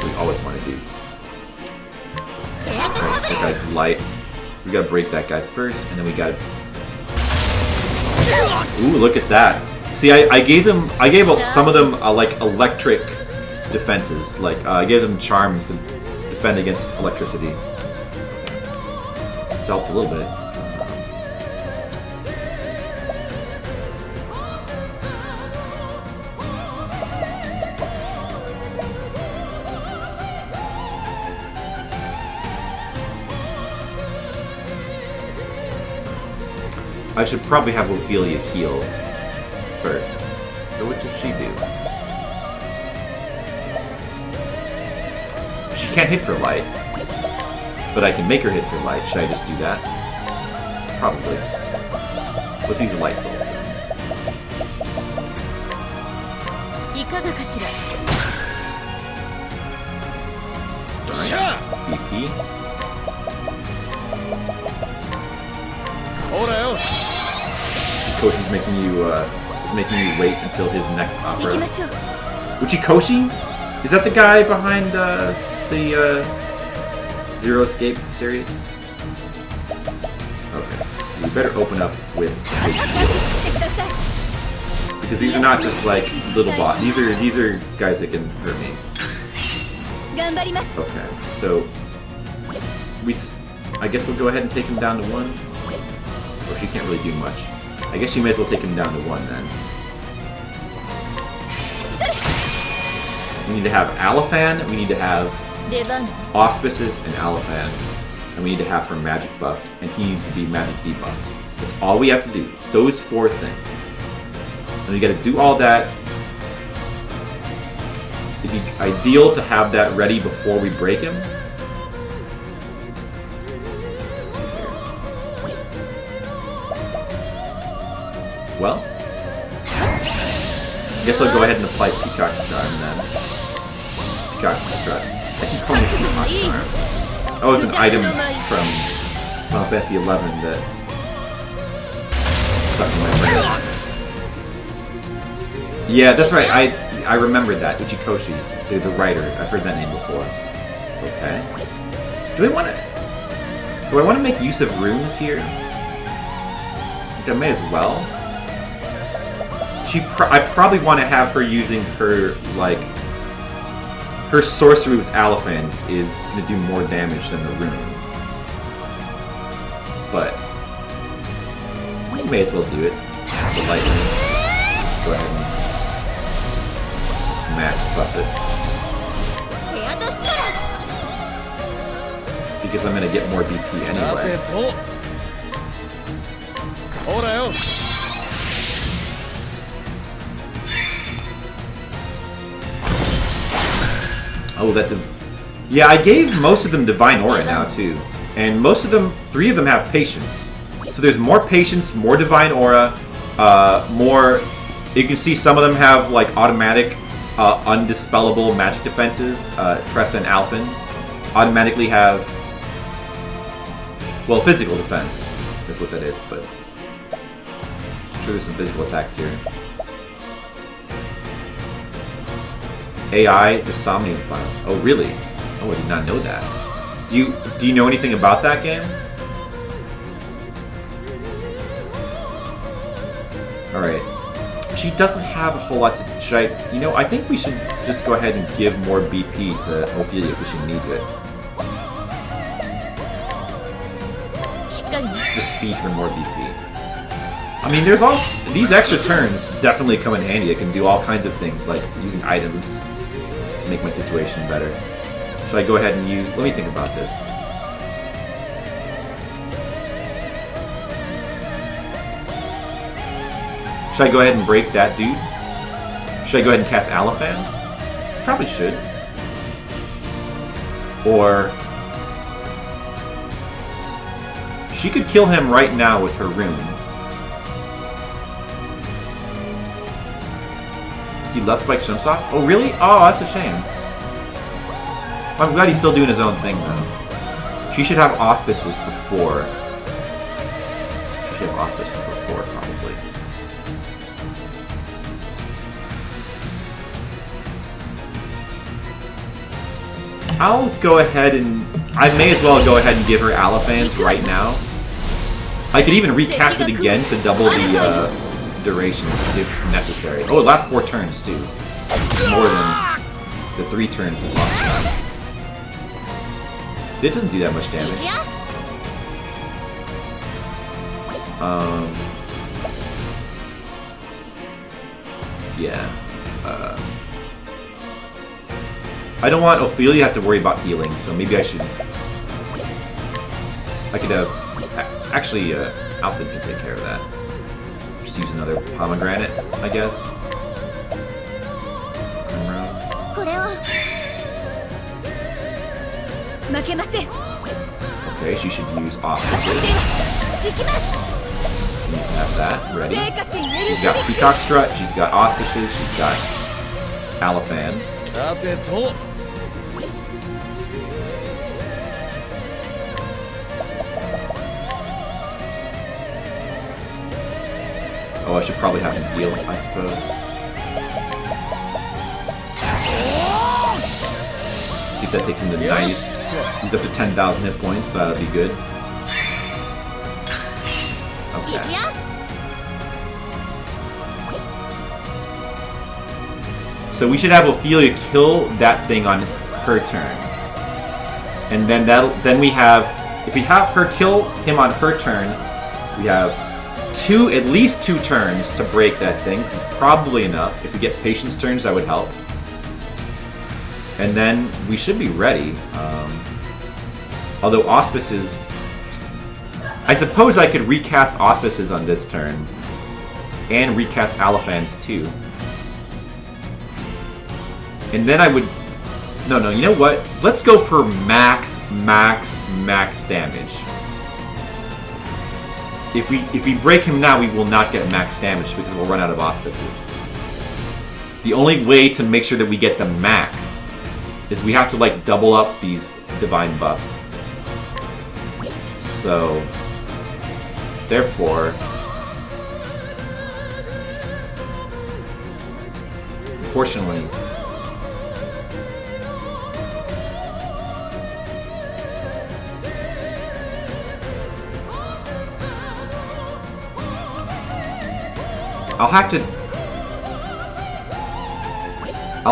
We always want to do. Alright, that guy's light. We gotta break that guy first, and then we gotta. Ooh, look at that! See, I gave some of them like electric defenses. Like I gave them charms to defend against electricity. It's helped a little bit. I should probably have Ophelia heal first. So what does she do? She can't hit for light, but I can make her hit for light. Should I just do that? Probably. Let's use a light soul. Right. BP. Uchikoshi's making you wait until his next opera. Uchikoshi? Is that the guy behind the Zero Escape series? Okay. We better open up with big shield. Because these are not just like little bots. These are guys that can hurt me. Okay, so I guess we'll go ahead and take him down to 1. Or she can't really do much. I guess she may as well take him down to 1 then. We need to have Aliphan, we need to have Auspices and Aliphan, and we need to have her magic buffed, and he needs to be magic debuffed. That's all we have to do. Those 4 things. And we gotta do all that. It'd be ideal to have that ready before we break him. Well, I guess I'll go ahead and apply Peacock's Charm then. Peacock's Strut. I keep calling it Peacock's Charm. Oh, it's an item from Final Fantasy XI that stuck in my brain. Yeah, that's right. I remembered that. Uchikoshi, the writer. I've heard that name before. Okay. Do I want to make use of runes here? I think I may as well. I probably want to have her using her, like, her sorcery with Aliphan is going to do more damage than the rune. But we may as well do it. The lightning. Go ahead and max buff it. because I'm gonna get more BP さ anyway. てとほらよ Oh, yeah, I gave most of them Divine Aura now, too. And most of them, 3 of them have Patience. So there's more Patience, more Divine Aura, more... You can see some of them have, like, automatic, undispellable magic defenses. Tressa and Alphen automatically have... Well, physical defense is what that is, but... I'm sure there's some physical attacks here. AI, the Somnium Files. Oh, really? Oh, I did not know that. Do you know anything about that game? Alright. She doesn't have a whole lot to... Should I... You know, I think we should just go ahead and give more BP to Ophelia because she needs it. Just feed her more BP. I mean, there's all... These extra turns definitely come in handy. I can do all kinds of things, like using items to make my situation better. Should I go ahead and use... Let me think about this. Should I go ahead and break that dude? Should I go ahead and cast Alaphan? Probably should. Or... She could kill him right now with her rune. He left Spike Shrimsoft? Oh, really? Oh, that's a shame. I'm glad he's still doing his own thing, though. She should have auspices before. She should have auspices before, probably. I'll go ahead and... I may as well go ahead and give her Alaphans right now. I could even recast it again to double the duration if necessary. Oh, it lasts 4 turns, too. It's more than the 3 turns it lasts. See, it doesn't do that much damage. Yeah. I don't want Ophelia to have to worry about healing, so maybe I should... I could have... Actually, Alphen can take care of that. Just use another pomegranate, I guess. Primrose. Okay, she should use auspices. Needs to have that ready. She's got Peacock Strut, she's got auspices, she's got Alaphans. さてと Oh, I should probably have him heal, I suppose. See if that takes him to 90. He's up to 10,000 hit points, so that'll be good. Okay. So we should have Ophelia kill that thing on her turn. And then we have... If we have her kill him on her turn, we have... at least 2 turns to break that thing, which is probably enough. If we get patience turns, that would help. And then we should be ready. Although auspices... I suppose I could recast auspices on this turn. And recast Alaphans too. And then I would... No, you know what? Let's go for max damage. If we break him now, we will not get max damage because we'll run out of auspices. The only way to make sure that we get the max is we have to like double up these divine buffs. So, therefore, unfortunately, I'll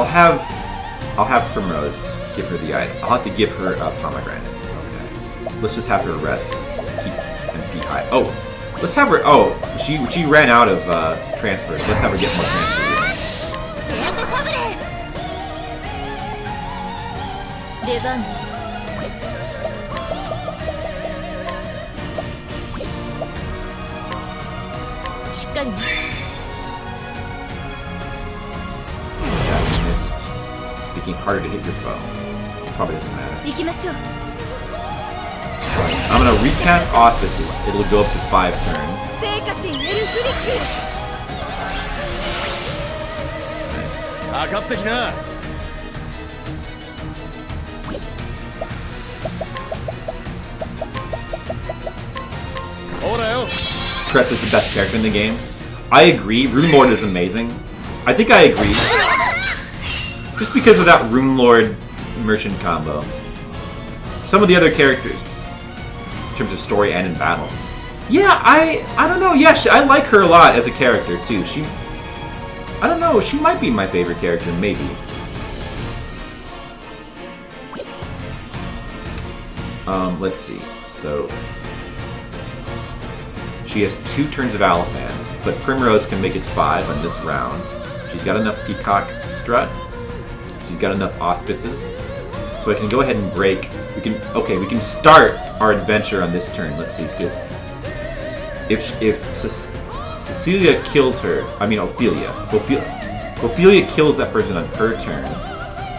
have Primrose give her the item. I'll have to give her a pomegranate. Okay. Let's just have her rest. Keep MP. Oh, let's have her. Oh, she ran out of transfers. Let's have her get more transfers. しっかりね。 Yeah, missed. Making harder to hit your foe. Probably doesn't matter. 行きましょう。 I'm gonna recast Auspices. It'll go up to 5 turns. 聖火神エルフリック。 かかってきな。 ほらよ。 Cress is the best character in the game. I agree. Rune Lord is amazing. I think I agree. Just because of that Rune Lord merchant combo. Some of the other characters, in terms of story and in battle. Yeah, I don't know. Yeah, I like her a lot as a character too. I don't know. She might be my favorite character, maybe. Let's see. So she has 2 turns of Alphans, but Primrose can make it 5 on this round. She's got enough Peacock Strut. She's got enough Auspices. So I can go ahead and break. We can start our adventure on this turn. Let's see, skip. If Cecilia kills her, I mean Ophelia. If Ophelia kills that person on her turn,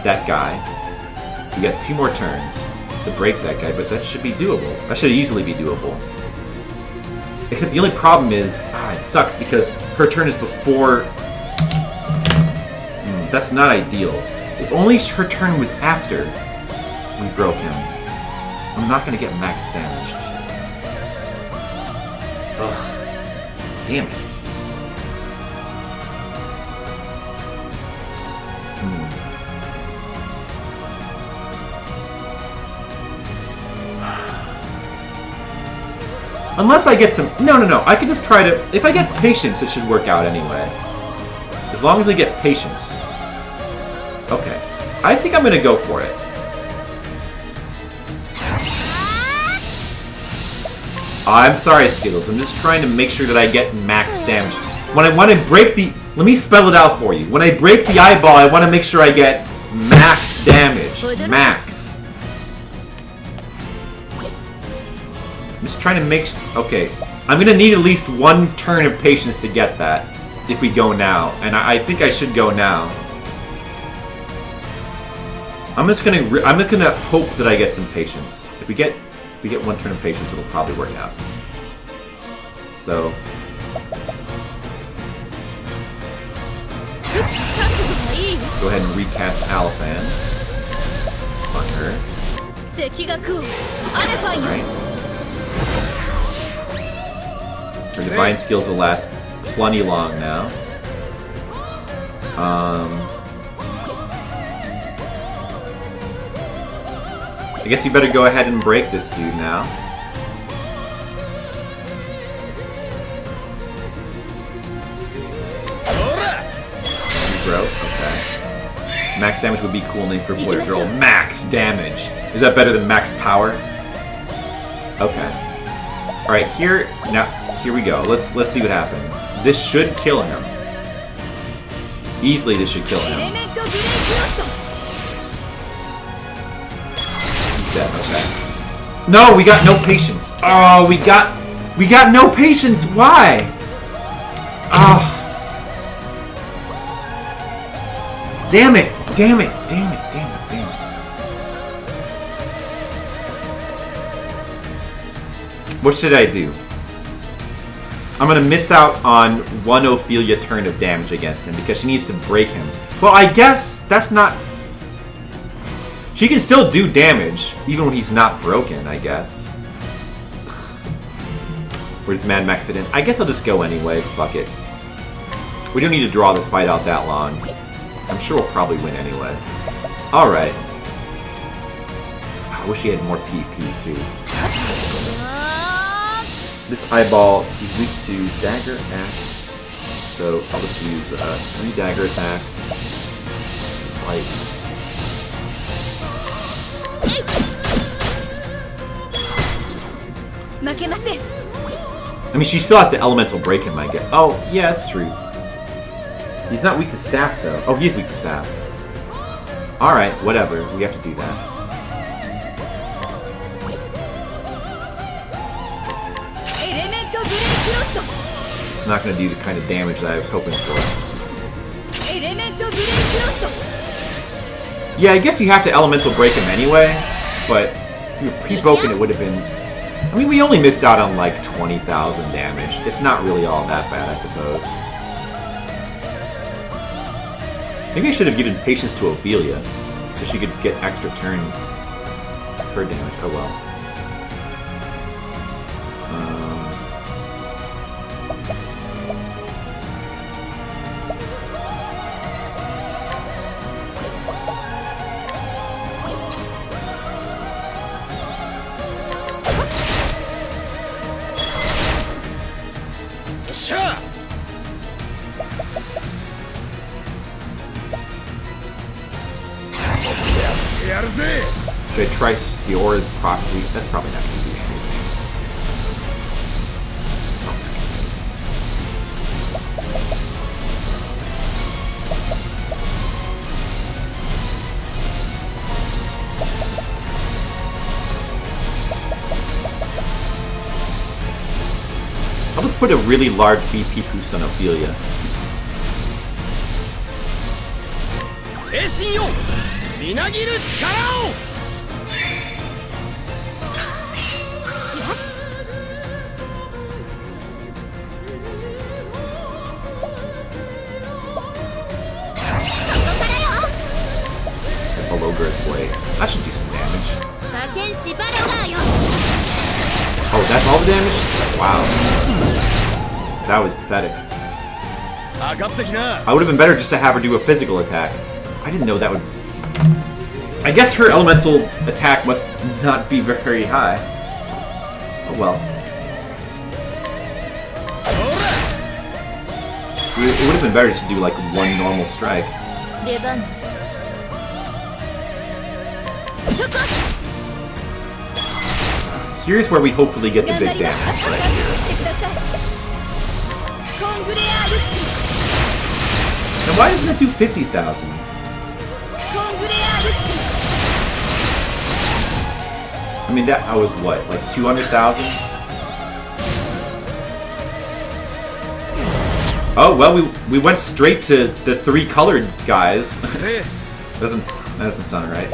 that guy, we got 2 more turns to break that guy, but that should be doable. That should easily be doable. Except the only problem is, it sucks because her turn is before. That's not ideal. If only her turn was after we broke him, I'm not gonna get max damage. Ugh. Damn it. Unless I get some... No. I can just try to... If I get patience, it should work out anyway. As long as I get patience. Okay. I think I'm gonna go for it. I'm sorry, Skittles. I'm just trying to make sure that I get max damage. When I break the... Let me spell it out for you. When I break the eyeball, I want to make sure I get max damage. Max. I'm just trying to make... Okay. I'm going to need at least 1 turn of patience to get that. If we go now. And I think I should go now. I'm just going to hope that I get some patience. If we get 1 turn of patience, it'll probably work out. So... Go ahead and recast Alphans on her. Alright. Her divine skills will last plenty long now. I guess you better go ahead and break this dude now. Bro, okay. Max damage would be a cool name for a boy or girl. Max damage. Is that better than max power? Okay. All right, here we go. Let's see what happens. This should kill him. Easily, this should kill him. He's dead. Okay. No, we got no patience. Oh, we got no patience. Why? Oh. Damn it! Damn it! Damn it! Damn it! Damn it! What should I do? I'm gonna miss out on 1 Ophelia turn of damage against him because she needs to break him. Well, I guess that's not... She can still do damage even when he's not broken, I guess. Where does Mad Max fit in? I guess I'll just go anyway. Fuck it. We don't need to draw this fight out that long. I'm sure we'll probably win anyway. Alright. I wish he had more PP too. This eyeball, he's weak to dagger, axe. So I'll just use 3 dagger attacks. Like. I mean, she still has to elemental break him, I guess. Oh, yeah, that's true. He's not weak to staff, though. Oh, he is weak to staff. Alright, whatever. We have to do that. It's not going to do the kind of damage that I was hoping for. Yeah, I guess you have to elemental break him anyway, but if you were pre-broken it would have been... I mean, we only missed out on like 20,000 damage. It's not really all that bad, I suppose. Maybe I should have given patience to Ophelia, so she could get extra turns per damage. Oh well. Should I try Stiora's Prophecy? That's probably not going to do anything. I'll just put a really large BP boost on Ophelia. Below Girth Blade. That should do some damage. Oh, that's all the damage? Wow. That was pathetic. I would have been better just to have her do a physical attack. I didn't know that would... I guess her elemental attack must not be very high. Oh well. It would have been better just to do like one normal strike. Here's where we hopefully get the big damage right here. Now why doesn't it do 50,000? I mean that was what, like 200,000? Oh well, we went straight to the 3 colored guys. that doesn't sound right.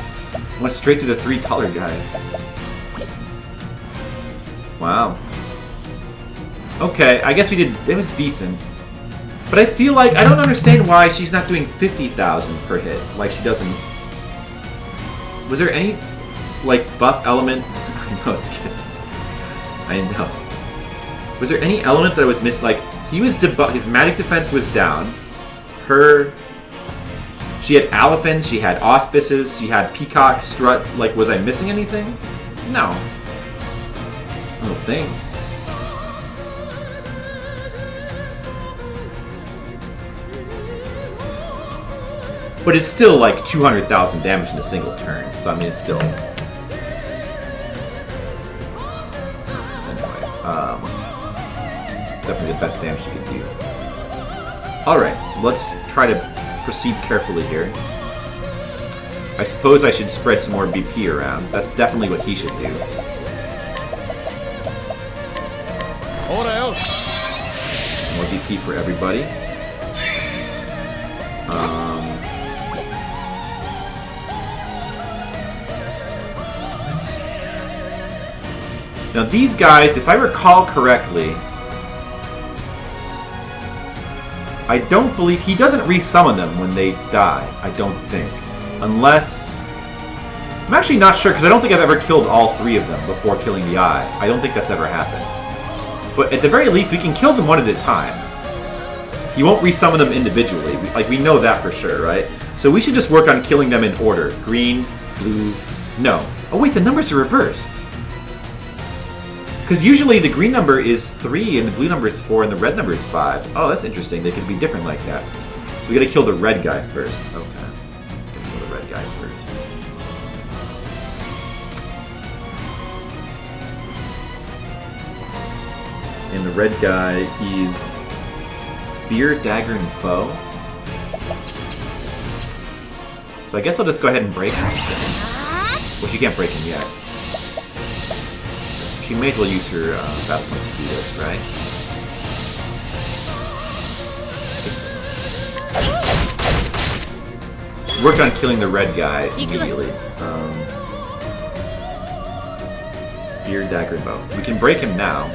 Went straight to the 3 colored guys. Wow. Okay, I guess we did. It was decent. But I feel like I don't understand why she's not doing 50,000 per hit like she doesn't. Was there any like buff element? I know, skits. I know. Was there any element that was missed? Like he was his magic defense was down. She had Elephants, she had Auspices, she had Peacock, Strut. Like, was I missing anything? No. I don't think. But it's still like 200,000 damage in a single turn, so I mean it's still... Anyway, definitely the best damage you can do. Alright, let's try to proceed carefully here. I suppose I should spread some more BP around. That's definitely what he should do. More BP for everybody. Let's see. Now these guys, if I recall correctly, I don't believe he doesn't resummon them when they die. I don't think, unless I'm actually not sure because I don't think I've ever killed all 3 of them before killing the eye. I don't think that's ever happened. But at the very least, we can kill them one at a time. He won't resummon them individually. We know that for sure, right? So we should just work on killing them in order: green, blue. No. Oh wait, the numbers are reversed. Because usually the green number is 3 and the blue number is 4 and the red number is 5. Oh, that's interesting. They could be different like that. So we gotta kill the red guy first. Okay. Gotta kill the red guy first. And the red guy, he's spear, dagger, and bow. So I guess I'll just go ahead and break him. Well, she can't break him yet. She may as well use her battle points to do this, right? worked on killing the red guy immediately. Spear, dagger, bow. We can break him now.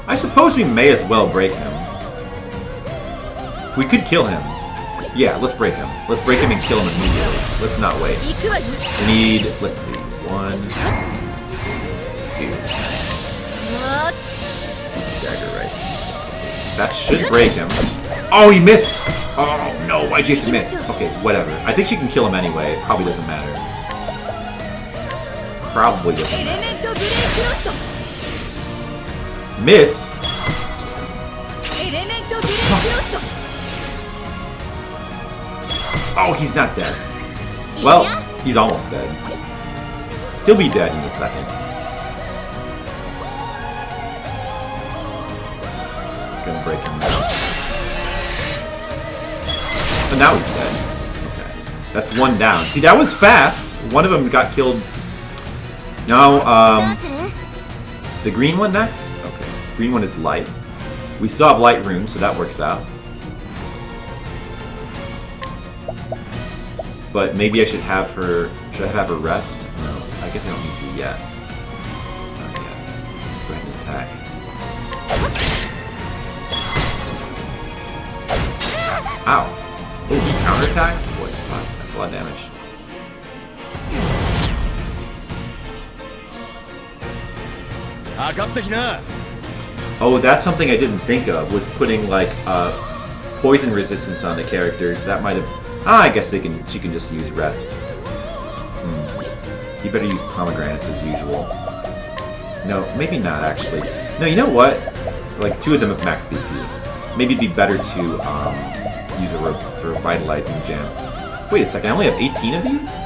I suppose we may as well break him. We could kill him. Yeah, let's break him. Let's break him and kill him immediately. Let's not wait. We need, let's see, 1, 2. Dagger right. That should break him. Oh, he missed! Oh, no, why'd you have to miss? Okay, whatever. I think she can kill him anyway. It probably doesn't matter. Probably doesn't matter. Miss? Oh, he's not dead. Well, he's almost dead. He'll be dead in a second. Gonna break him now. And now he's dead. Okay. That's one down. See, that was fast. One of them got killed. No, the green one next? Okay. Green one is light. We still have light runes, so that works out. But maybe I should have her... Should I have her rest? No, I guess I don't need to yet. Not yet. Let's go ahead and attack. Ow. Oh, he counterattacks? Boy, wow, that's a lot of damage. Oh, that's something I didn't think of, was putting, like, poison resistance on the characters. That might have... Ah, I guess she can just use rest. You better use pomegranates as usual. No, maybe not, actually. No, you know what? Like, 2 of them have max BP. Maybe it'd be better to use a revitalizing gem. Wait a second, I only have 18 of these?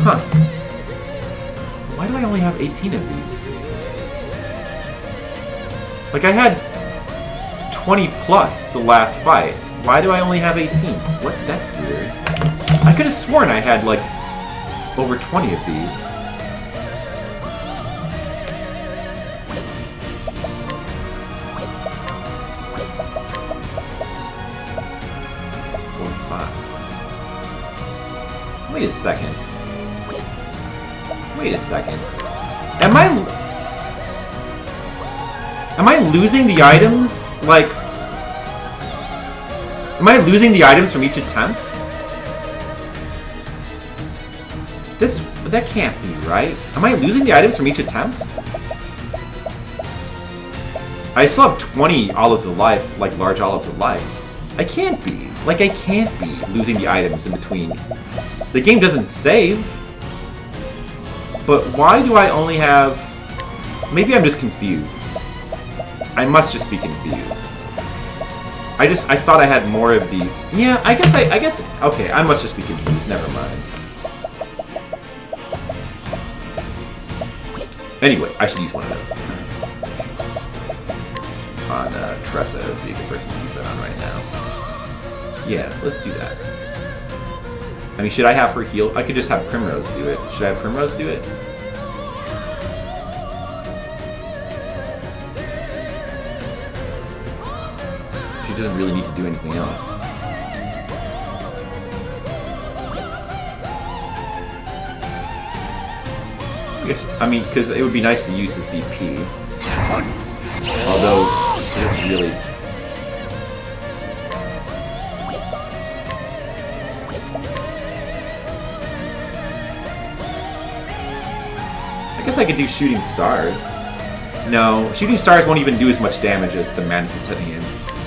Huh. Why do I only have 18 of these? Like, I had 20 plus the last fight. Why do I only have 18? What? That's weird. I could have sworn I had, like, over 20 of these. It's 45. Wait a second. Wait a second. Am I losing the items? Like... Am I losing the items from each attempt? That can't be right. Am I losing the items from each attempt? I still have 20 olives of life, like large olives of life. I can't be. Like, I can't be losing the items in between. The game doesn't save. But why do I only have... Maybe I'm just confused. I must just be confused. I thought I had more of the... Yeah, I guess... Okay, I must just be confused. Never mind. Anyway, I should use one of those. On Tressa would be a good person to use that on right now. Yeah, let's do that. I mean, should I have her heal? I could just have Primrose do it. Should I have Primrose do it? She doesn't really need to do anything else. I mean, because it would be nice to use his BP. Although, it doesn't really... I guess I could do Shooting Stars. No, Shooting Stars won't even do as much damage as the Madness is setting in.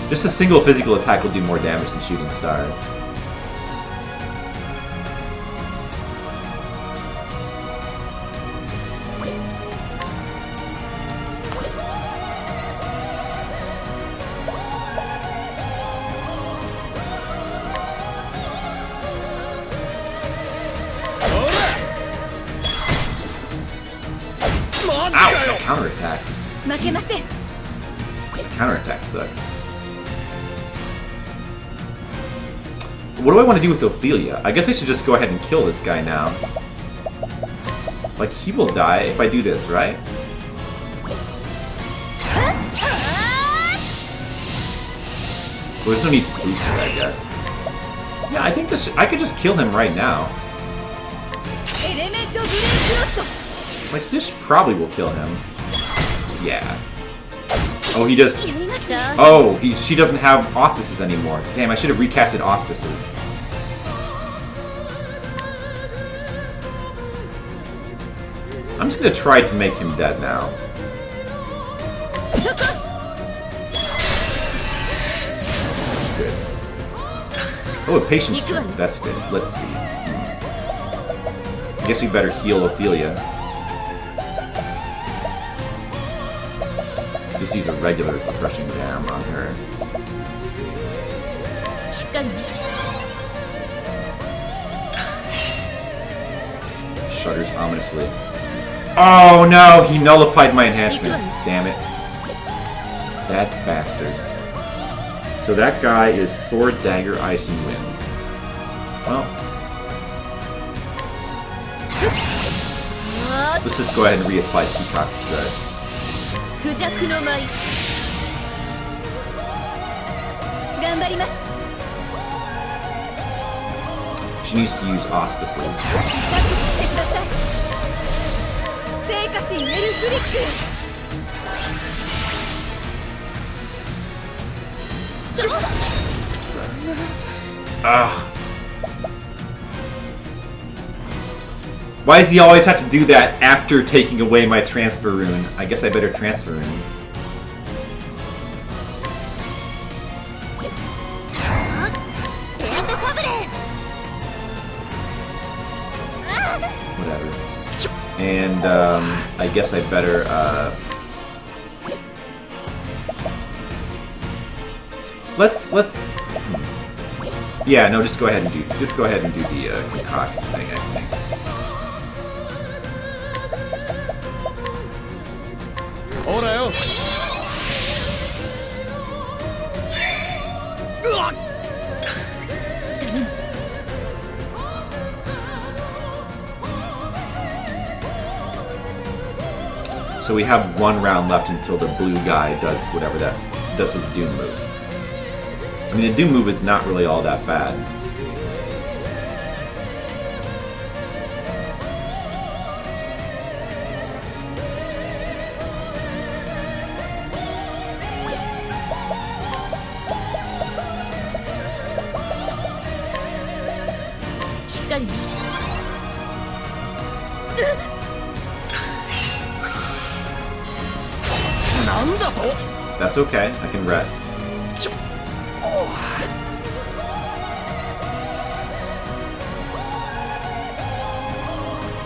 Just a single physical attack will do more damage than Shooting Stars. Ow! Counterattack. Counterattack sucks. What do I want to do with Ophelia? I guess I should just go ahead and kill this guy now. Like, he will die if I do this, right? Well, there's no need to boost it, I guess. Yeah, I think this. I could just kill him right now. Like, this probably will kill him. Yeah. Oh, he does. Oh, she doesn't have auspices anymore. Damn, I should have recasted auspices. I'm just gonna try to make him dead now. Good. Oh, a patience strength. That's good. Let's see. I guess we better heal Ophelia. Just use a regular refreshing jam on her. Shudders ominously. Oh no! He nullified my enhancements. Damn it. That bastard. So that guy is Sword, Dagger, Ice, and Wind. Well. Let's just go ahead and reapply Peacock's Strut. She needs to use auspices. Ugh. Why does he always have to do that after taking away my transfer rune? I guess I better transfer rune. Whatever. And I guess I better let's yeah, no, just go ahead and do the concoct thing, I think. So we have one round left until the blue guy does whatever that does his Doom move. I mean, the Doom move is not really all that bad. That's okay, I can rest.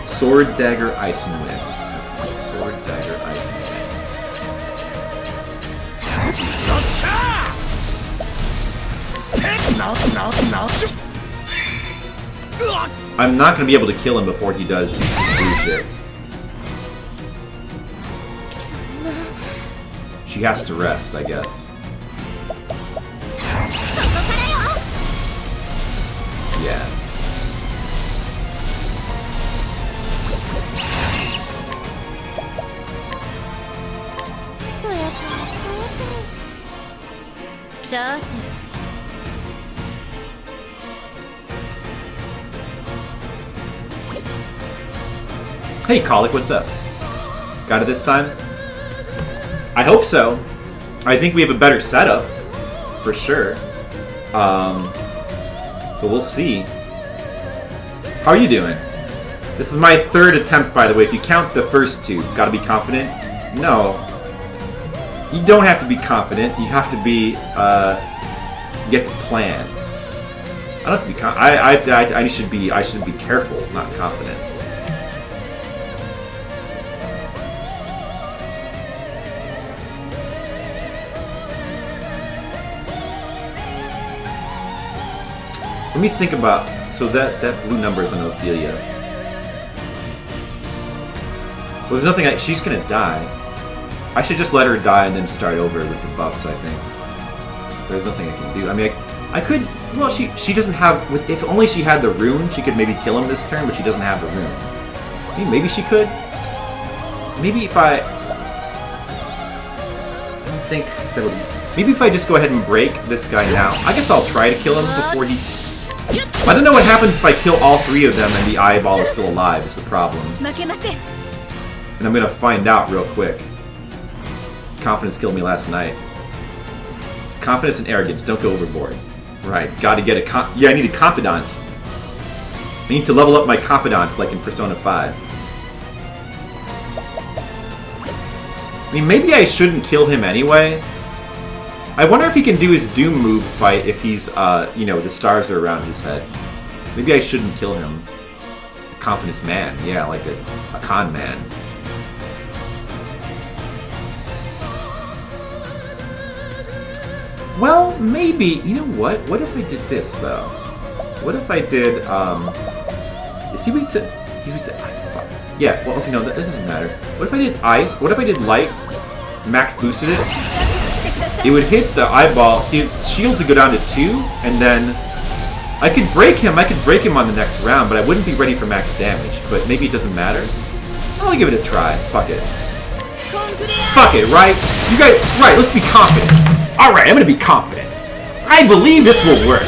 Sword, Dagger, Ice, and Wind. Okay, Sword, Dagger, Ice, and Wind. I'm not going to be able to kill him before he does blue shit. She has to rest, I guess. Yeah. Hey, Colic, what's up? Got it this time? I hope so. I think we have a better setup, for sure. But we'll see. How are you doing? This is my third attempt, by the way. If you count the first two, gotta be confident? No. You don't have to be confident. You have to be, you have to plan. I don't have to be I should be careful, not confident. Let me think about, so that blue number is on Ophelia. Well, there's nothing, she's gonna die. I should just let her die and then start over with the buffs, I think. There's nothing I can do. I mean, I could, well, she doesn't have, if only she had the rune, she could maybe kill him this turn, but she doesn't have the rune. I mean, maybe she could. Maybe if I don't think, That would... Maybe if I just go ahead and break this guy now. I guess I'll try to kill him before he... I don't know what happens if I kill all 3 of them and the eyeball is still alive, is the problem. And I'm gonna find out real quick. Confidence killed me last night. It's confidence and arrogance, don't go overboard. Right, gotta get a yeah, I need a confidant. I need to level up my confidants like in Persona 5. I mean, maybe I shouldn't kill him anyway. I wonder if he can do his Doom move fight if he's, you know, the stars are around his head. Maybe I shouldn't kill him. A confidence man, yeah, like a con man. Well, maybe, you know what? What if I did this, though? What if I did, is he weak to, he's weak to, fuck. Yeah, well, okay, no, that doesn't matter. What if I did ice? What if I did light, max boosted it? It would hit the eyeball, his shields would go down to 2, and then I could break him on the next round, but I wouldn't be ready for max damage. But maybe it doesn't matter? I'll give it a try. Fuck it. Fuck it, right? You guys, right, let's be confident. Alright, I'm gonna be confident. I believe this will work.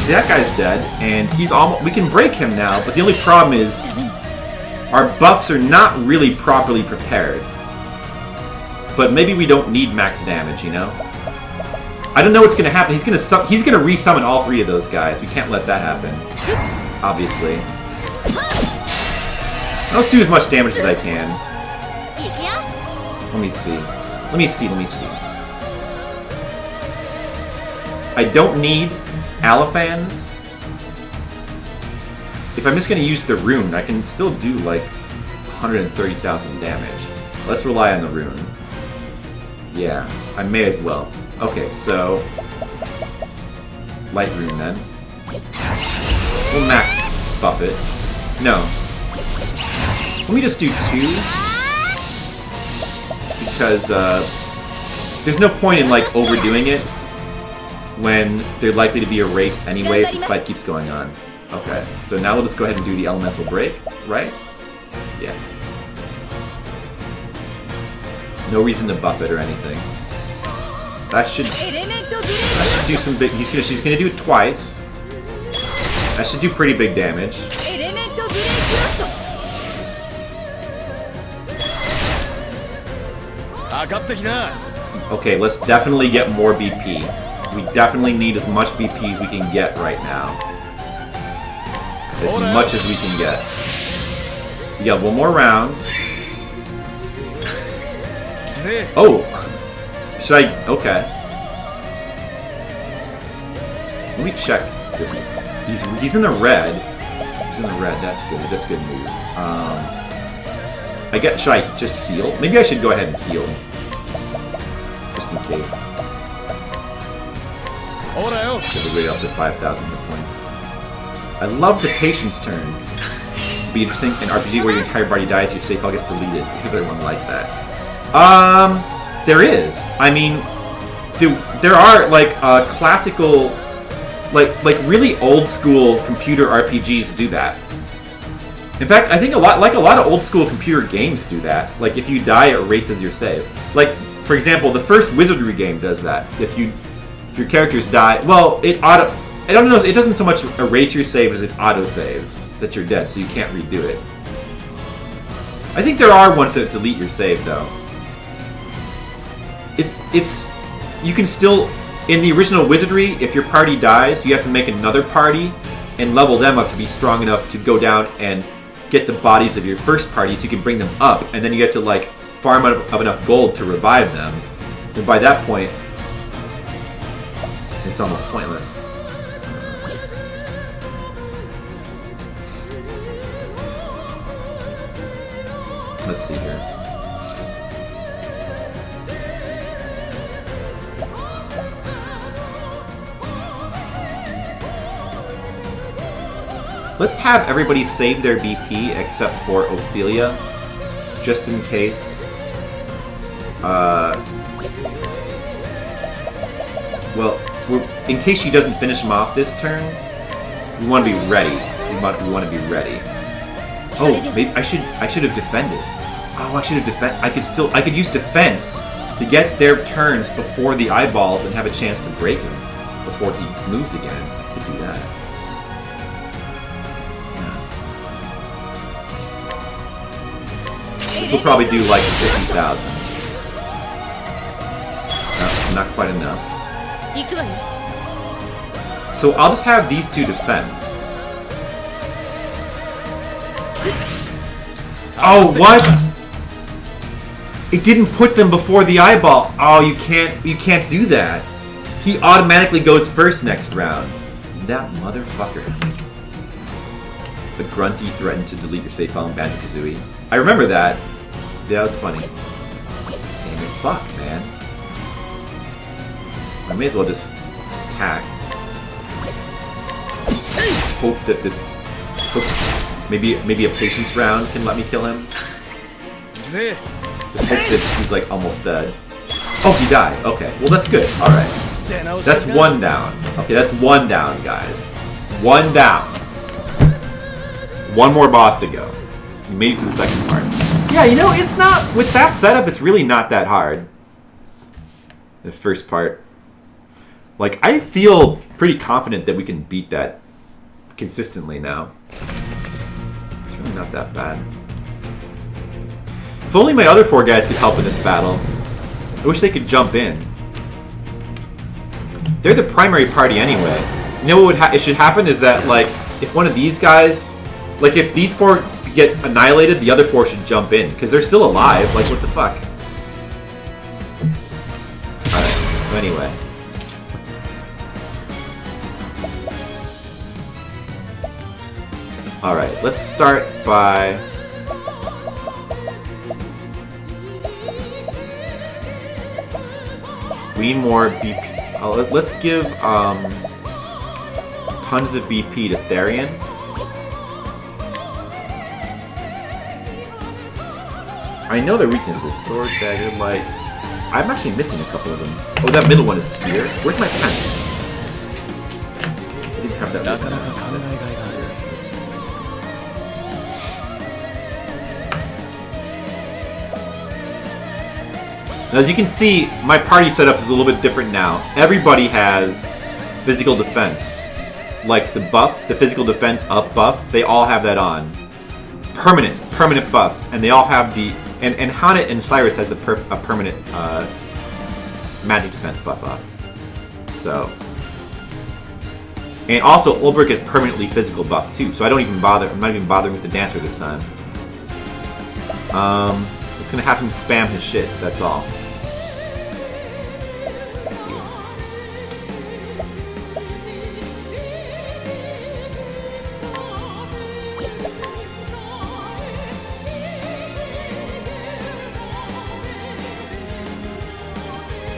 See, that guy's dead, and he's almost... We can break him now, but the only problem is our buffs are not really properly prepared. But maybe we don't need max damage, you know? I don't know what's gonna happen. He's gonna resummon all 3 of those guys. We can't let that happen. Obviously. Let's do as much damage as I can. Let me see. Let me see. I don't need Alifans. If I'm just gonna use the rune, I can still do like 130,000 damage. Let's rely on the rune. Yeah, I may as well. Okay, so... Light rune then. We'll max buff it. No. Let me just do 2. Because, there's no point in, like, overdoing it when they're likely to be erased anyway if this fight keeps going on. Okay, so now we'll just go ahead and do the elemental break, right? Yeah. No reason to buff it or anything. That should do some big... She's gonna do it twice. That should do pretty big damage. Okay, let's definitely get more BP. We definitely need as much BP as we can get right now. As much as we can get. We got 1 more round. Oh! Should I... Okay. Let me check this. He's in the red. He's in the red. That's good. That's good news. I guess... Should I just heal? Maybe I should go ahead and heal. Just in case. Get the rate up to 5,000 hit points. I love the patience turns. It'd be interesting. An RPG where your entire body dies, your save file gets deleted. Because everyone like that. There is. I mean, there are like classical, like really old school computer RPGs do that. In fact, I think a lot of old school computer games do that. Like if you die, it erases your save. Like for example, the first Wizardry game does that. If your characters die, well, it auto. I don't know. It doesn't so much erase your save as it auto saves that you're dead, so you can't redo it. I think there are ones that delete your save though. It's you can still, in the original Wizardry, if your party dies, you have to make another party and level them up to be strong enough to go down and get the bodies of your first party so you can bring them up, and then you get to like farm out of enough gold to revive them. And by that point, it's almost pointless. Let's see here. Let's have everybody save their BP except for Ophelia, just in case. Well, in case she doesn't finish him off this turn, we want to be ready. We want to be ready. Oh, maybe I should have defended. Oh, I should have I could use defense to get their turns before the eyeballs and have a chance to break him before he moves again. I could do that. Yeah. This will probably do like 50,000. No, not quite enough. So I'll just have these two defend. Oh, what? It didn't put them before the eyeball. Oh, you can't do that. He automatically goes first next round. That motherfucker. The Grunty threatened to delete your save file in Banjo-Kazooie. I remember that. That was funny. Damn it, fuck, man. I may as well just attack. Just hope that this... Maybe a patience round can let me kill him. Just hope that he's like almost dead. Oh, he died. Okay, well that's good. Alright. That's one down. Okay, that's one down, guys. One down. One more boss to go. We made it to the second part. Yeah, you know, it's not... With that setup, it's really not that hard. The first part. Like, I feel pretty confident that we can beat that consistently now. It's really not that bad. If only my other 4 guys could help in this battle. I wish they could jump in. They're the primary party anyway. You know what it should happen is that, like, if one of these guys... Like, if these 4 get annihilated, the other 4 should jump in. Because they're still alive. Like, what the fuck? Alright, so anyway. Alright, let's start by... We need more BP. Let's give tons of BP to Therian. I know their weaknesses. Sword, dagger, light. I'm actually missing a couple of them. Oh, that middle one is spear. Where's my pen? I didn't have that. Now, as you can see, my party setup is a little bit different now. Everybody has physical defense. Like the buff, the physical defense up buff, they all have that on. Permanent buff. And they all have the... And Hanet and Cyrus has a permanent magic defense buff up. So... And also, Ulbrich is permanently physical buff too, so I don't even bother. I'm not even bothering with the Dancer this time. Just gonna have him spam his shit, that's all. Let's see.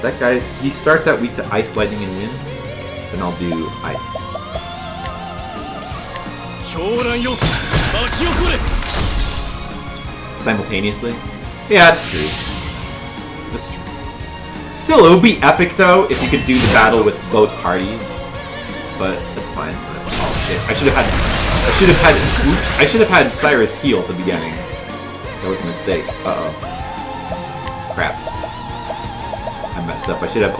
That guy, he starts out weak to ice, lightning, and wind. Then I'll do ice. Simultaneously? Yeah, that's true. That's true. Still, it would be epic though if you could do the battle with both parties. But that's fine. Oh shit! I should have had Cyrus heal at the beginning. That was a mistake. Crap. I messed up. I should have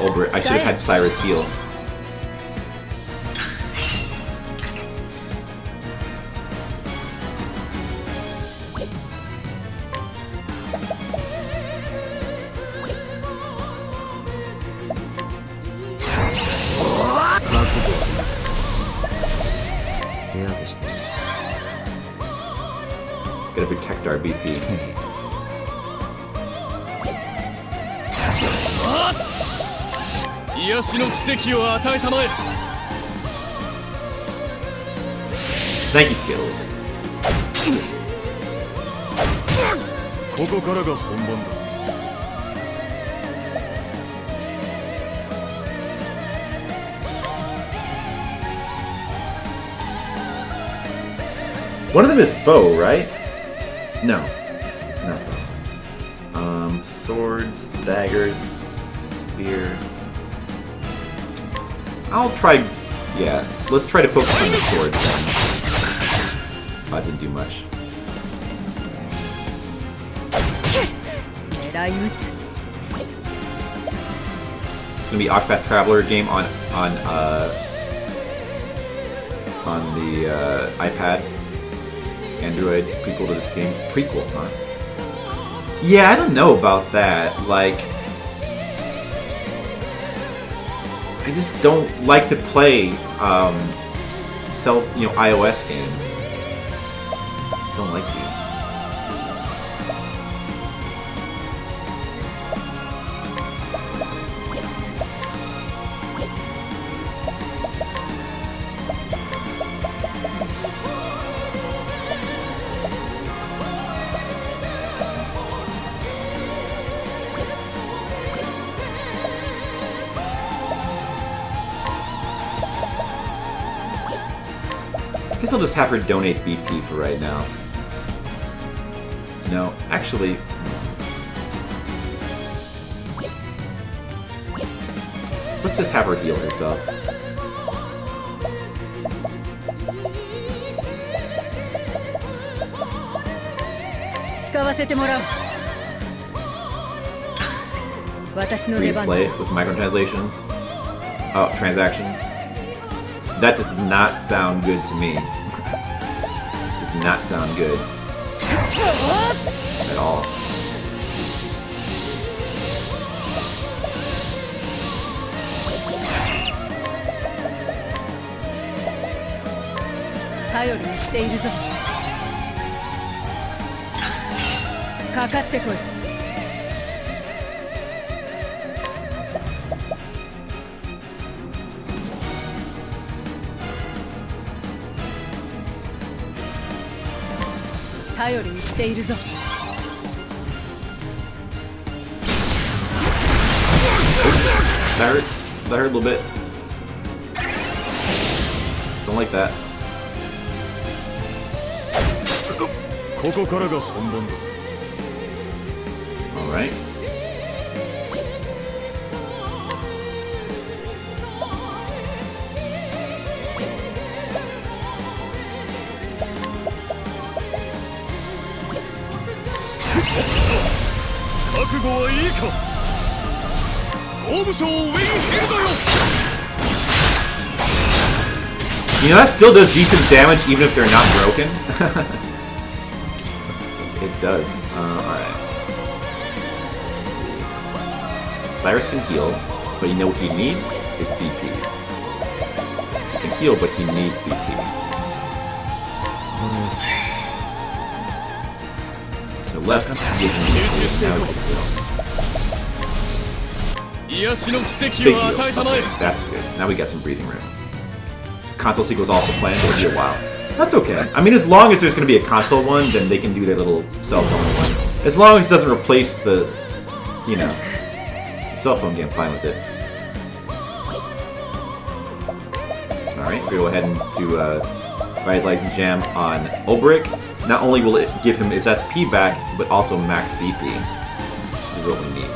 had Cyrus heal. Gotta protect our BP. Thank you, Skittles. One of them is bow, right? No, it's not bow. Swords, daggers, spear. I'll try. Yeah, let's try to focus on the swords then. Oh, I didn't do much. gonna be Octopath Traveler game on the iPad, Android prequel to this game. Prequel, huh? Yeah, I don't know about that. Like, I just don't like to play iOS games. Just don't like to. I guess I'll just have her donate BP for right now. No, actually... let's just have her heal herself. Replay with microtranslations. Oh, transactions. That does not sound good to me. Does not sound good. At all. That hurt. That hurt a little bit. Don't like that. Alright. You know, that still does decent damage even if they're not broken. It does. Alright. Let's see. Cyrus can heal, but you know what he needs is BP. He can heal, but he needs BP. So let's give him BP. Now he can heal. Big heal. Okay, that's good. Now we got some breathing room. Console sequel's also planned, it'll be a while. That's okay. I mean, as long as there's going to be a console one, then they can do their little cell phone one. As long as it doesn't replace the, you know, cell phone game, I'm fine with it. Alright, we're going to go ahead and do Vitalizing Jam on Olbrich. Not only will it give him his SP back, but also max BP. This is what we need.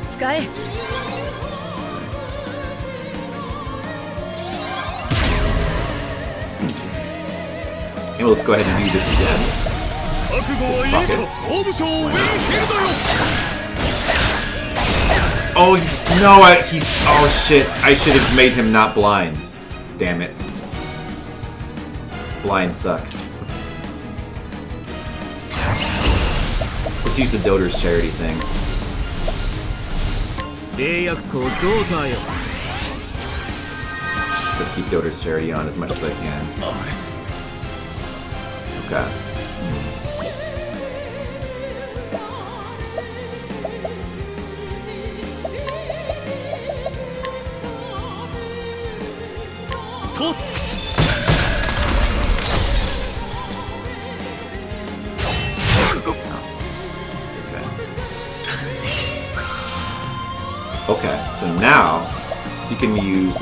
Sky. And let's go ahead and do this again. Just fuck it. Oh no! He's. Oh shit! I should have made him not blind. Damn it. Blind sucks. Let's use the Doter's charity thing. So keep Doter's charity on as much as I can. Okay. Okay, so now you can use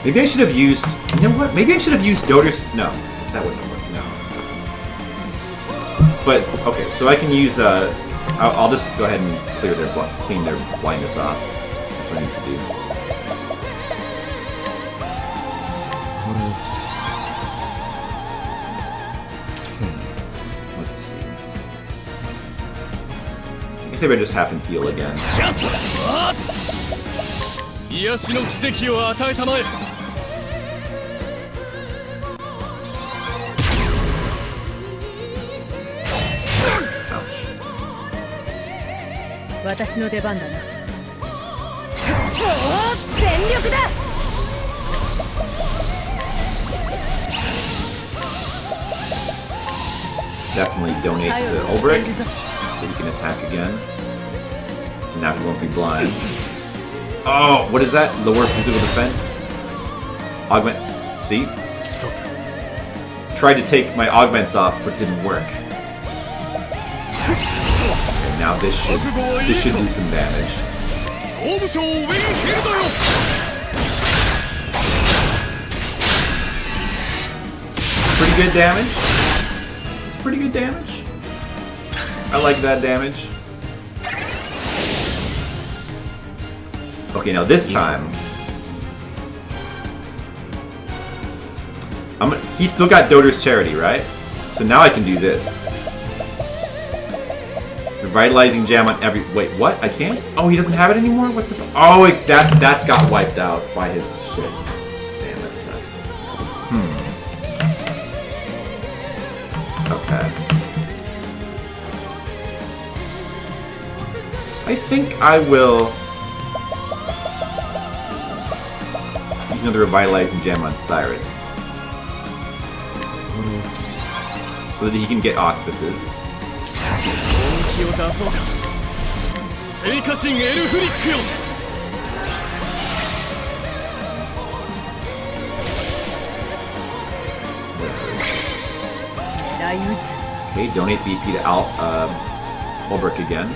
maybe I should have used, you know what? Maybe I should have used Doter's, no, that wouldn't have worked, no. But, okay, so I can use, I'll just go ahead and clean their blindness off. That's what I need to do. Let's see. guess maybe I just have him heal again. Definitely donate to Ulbrich so he can attack again. And now he won't be blind. Oh, what is that? Lower physical defense? Augment. See? Tried to take my augments off, but didn't work. And now this should do some damage. Pretty good damage. It's pretty good damage. I like that damage. Okay, now this time, he's still got Doter's Charity, right? So now I can do this. Revitalizing Jam on every... Wait, what? I can't? Oh, he doesn't have it anymore? What the f... Oh, wait, that got wiped out by his shit. Damn, that sucks. Okay. I think I will... use another Revitalizing Gem on Cyrus. So that he can get auspices. Okay, donate BP to Ulbrich again.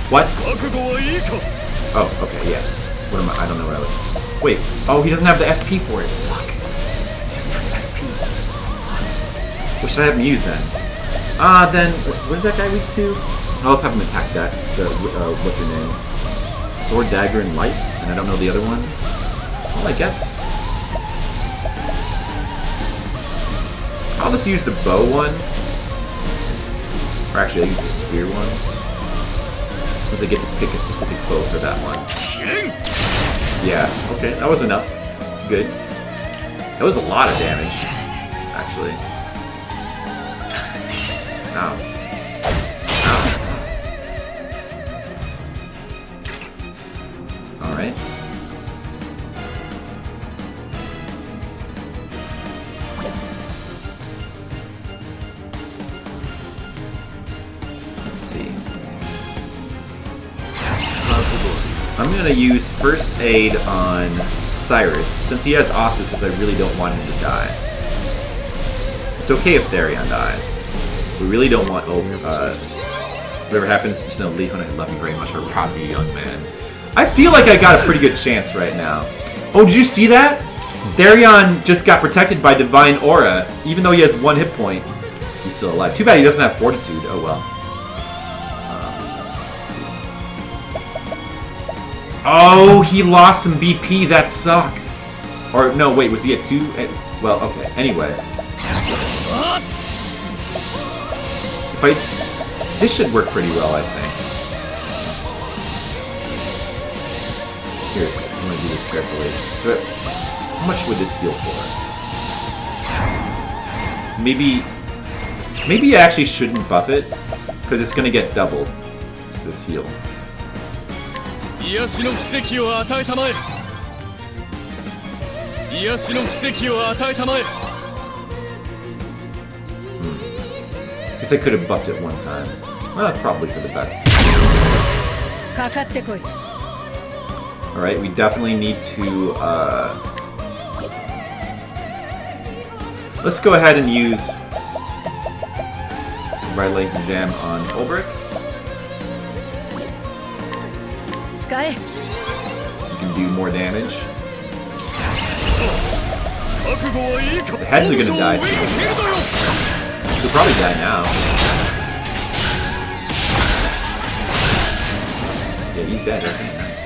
What? Oh, okay, yeah. What am I don't know what I was... Wait, oh, he doesn't have the SP for it. Fuck. He doesn't have the SP. That sucks. What should I have him use then? Then, what is that guy weak to? I'll just have him attack that. What's her name? Sword, Dagger, and Light? And I don't know the other one? Well, I guess... I'll just use the bow one. Or actually, I'll use the spear one. Since I get to pick a specific bow for that one. Yeah, okay, that was enough. Good. That was a lot of damage, actually. Ow. Ow. Alright. Let's see. I'm gonna use First Aid on Cyrus. Since he has auspices, I really don't want him to die. It's okay if Therion dies. We really don't want... whatever happens, just know Leon, I love you very much for a property young man. I feel like I got a pretty good chance right now. Oh, did you see that? Therion just got protected by Divine Aura. Even though he has 1 hit point, he's still alive. Too bad he doesn't have Fortitude. Oh well. Oh, he lost some BP. That sucks. Or, no, wait, was he at 2? Well, okay. Anyway. This should work pretty well, I think. Here, I'm going to do this carefully. But how much would this heal for? Maybe I actually shouldn't buff it, because it's going to get doubled, this heal. Guess I could have buffed it one time. Well, that's probably for the best. Alright, we definitely need to, let's go ahead and use Revitalizing Jam on Ulbrich. You can do more damage. The heads are gonna die soon. He'll probably die now. Yeah, he's dead. Okay, nice.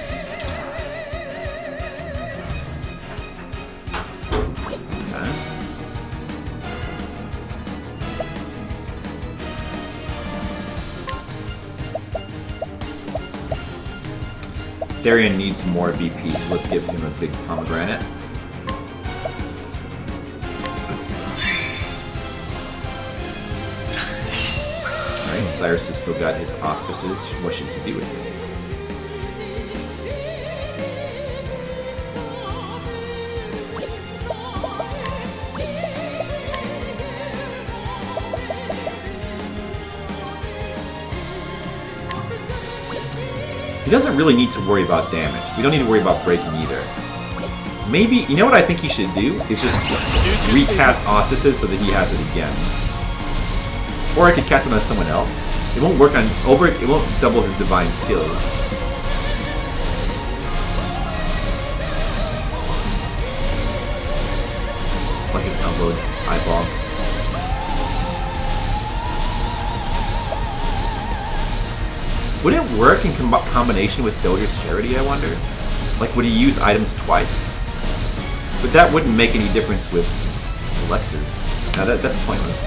Therian needs more BP, so let's give him a big pomegranate. Alright, Cyrus has still got his auspices. What should he do with it? He doesn't really need to worry about damage. We don't need to worry about breaking either. Maybe, you know what I think he should do? Is just recast auspices so that he has it again. Or I could cast it on someone else. It won't work on Oberk, it won't double his divine skills. Like an elbowed eyeball. Would it work in combination with Doter's Charity, I wonder? Like, would he use items twice? But that wouldn't make any difference with elixirs. Now that's pointless.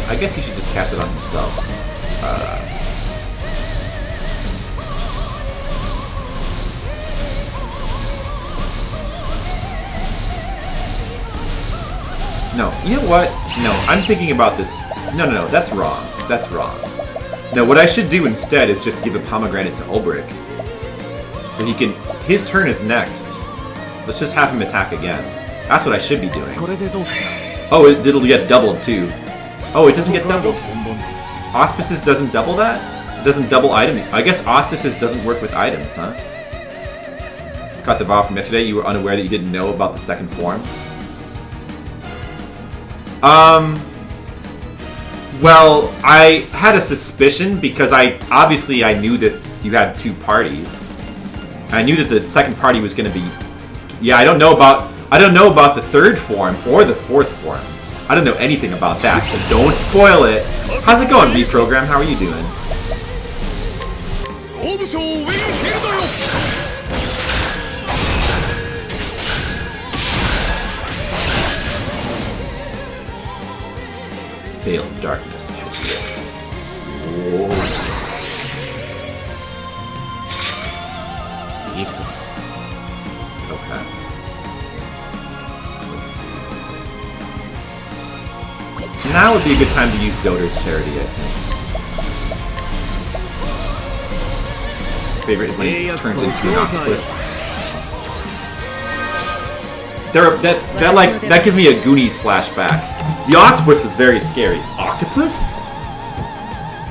I guess he should just cast it on himself. No, you know what? No, I'm thinking about this. No, that's wrong. That's wrong. No, what I should do instead is just give a pomegranate to Ulbrich. So he can... His turn is next. Let's just have him attack again. That's what I should be doing. Oh, it'll get doubled too. Oh, it doesn't get doubled. Auspices doesn't double that? It doesn't double item. I guess Auspices doesn't work with items, huh? Got the VOD from yesterday. You were unaware that you didn't know about the second form? Well, I had a suspicion because obviously I knew that you had two parties. I knew that the second party was going to be... Yeah, I don't know about the third form or the fourth form. I don't know anything about that, so don't spoil it. How's it going, Reprogram? How are you doing? Veiled darkness has hit. Whoa. Gibson. Okay. Let's see. Now would be a good time to use Doter's Charity, I think. Favorite when it turns into an octopus. That gives me a Goonies flashback. The octopus was very scary. Octopus?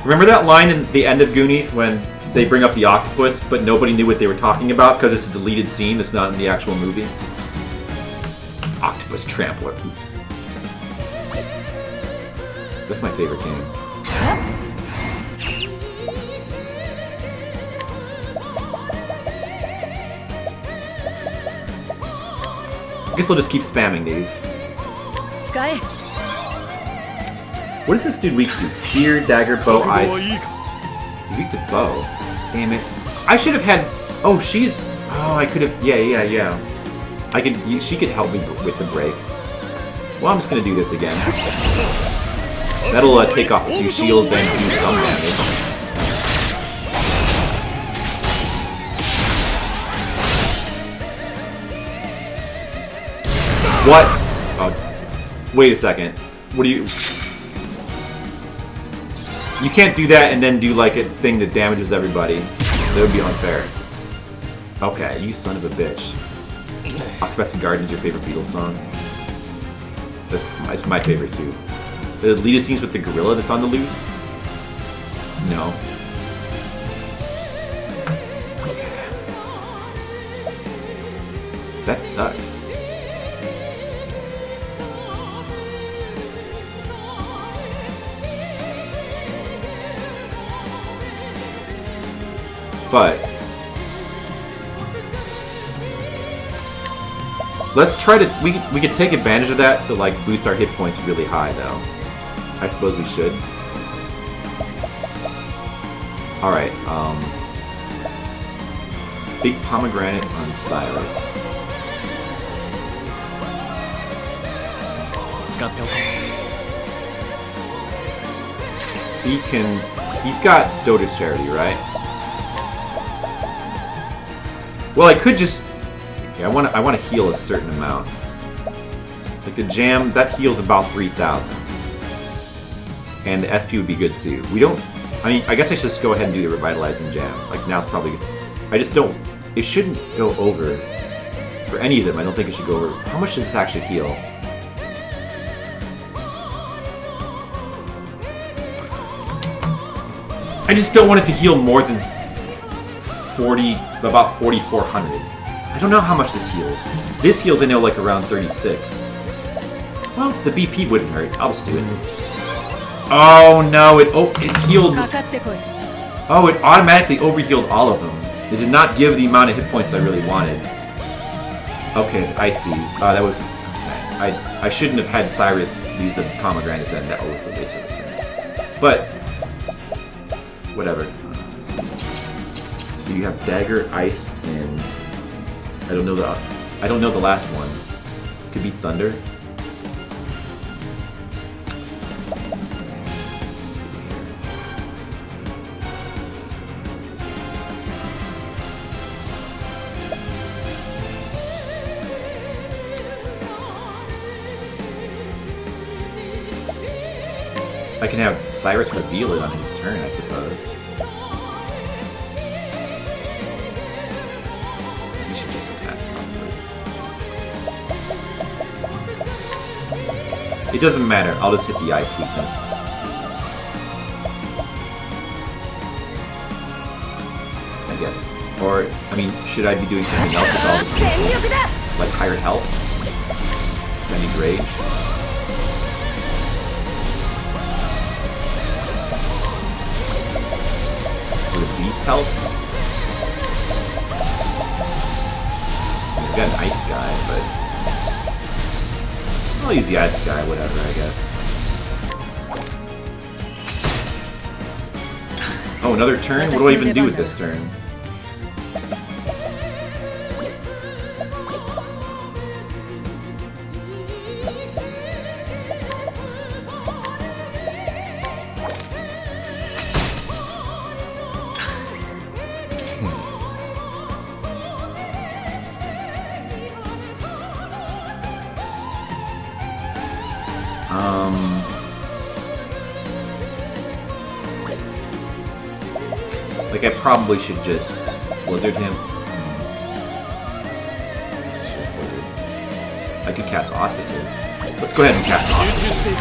Remember that line in the end of Goonies when they bring up the octopus, but nobody knew what they were talking about because it's a deleted scene that's not in the actual movie? Octopus Trampler. That's my favorite game. I guess I'll just keep spamming these. What is this dude weak to? Spear, dagger, bow, ice. He's weak to bow. Damn it. I should have had... Oh, she's... Oh, I could have... Yeah. She could help me with the breaks. Well, I'm just gonna do this again. That'll take off a few shields and do some damage. What? Oh, wait a second. What do you... You can't do that and then do like a thing that damages everybody. That would be unfair. Okay, you son of a bitch. Octopath Garden is your favorite Beatles song? That's my favorite too. The lead scenes with the gorilla that's on the loose? No. Okay. That sucks. But let's try to we could take advantage of that to like boost our hit points really high though. I suppose we should. Alright, big pomegranate on Cyrus. he can... He's got Dota's Charity, right? Well, I could just... Okay, I want to heal a certain amount. Like the jam, that heals about 3,000. And the SP would be good too. We don't... I mean, I guess I should just go ahead and do the revitalizing jam. Like, now's probably... I just don't... It shouldn't go over... For any of them, I don't think it should go over... How much does this actually heal? I just don't want it to heal more than 40... About 4,400. I don't know how much this heals. This heals, I know, like around 36. Well, the BP wouldn't hurt. I'll just do it. Oh no, it healed... Oh, it automatically overhealed all of them. It did not give the amount of hit points I really wanted. Okay, I see. That was... Okay. I shouldn't have had Cyrus use the pomegranate then. That was the waste of the turn. But... Whatever. Let's see. So you have Dagger, Ice, and... I don't know the last one. Could be Thunder. I can have Cyrus reveal it on his turn, I suppose. You should just attack probably. It doesn't matter, I'll just hit the ice weakness. I guess. Or, I mean, should I be doing something else with all this? Like higher health? That needs rage? Beast help? We've got an ice guy, but I'll use the ice guy, whatever, I guess. Oh, another turn? What do I even do with this turn? Like, I probably should just Blizzard him. I guess I should just Blizzard. I could cast Auspices. Let's go ahead and cast Auspices.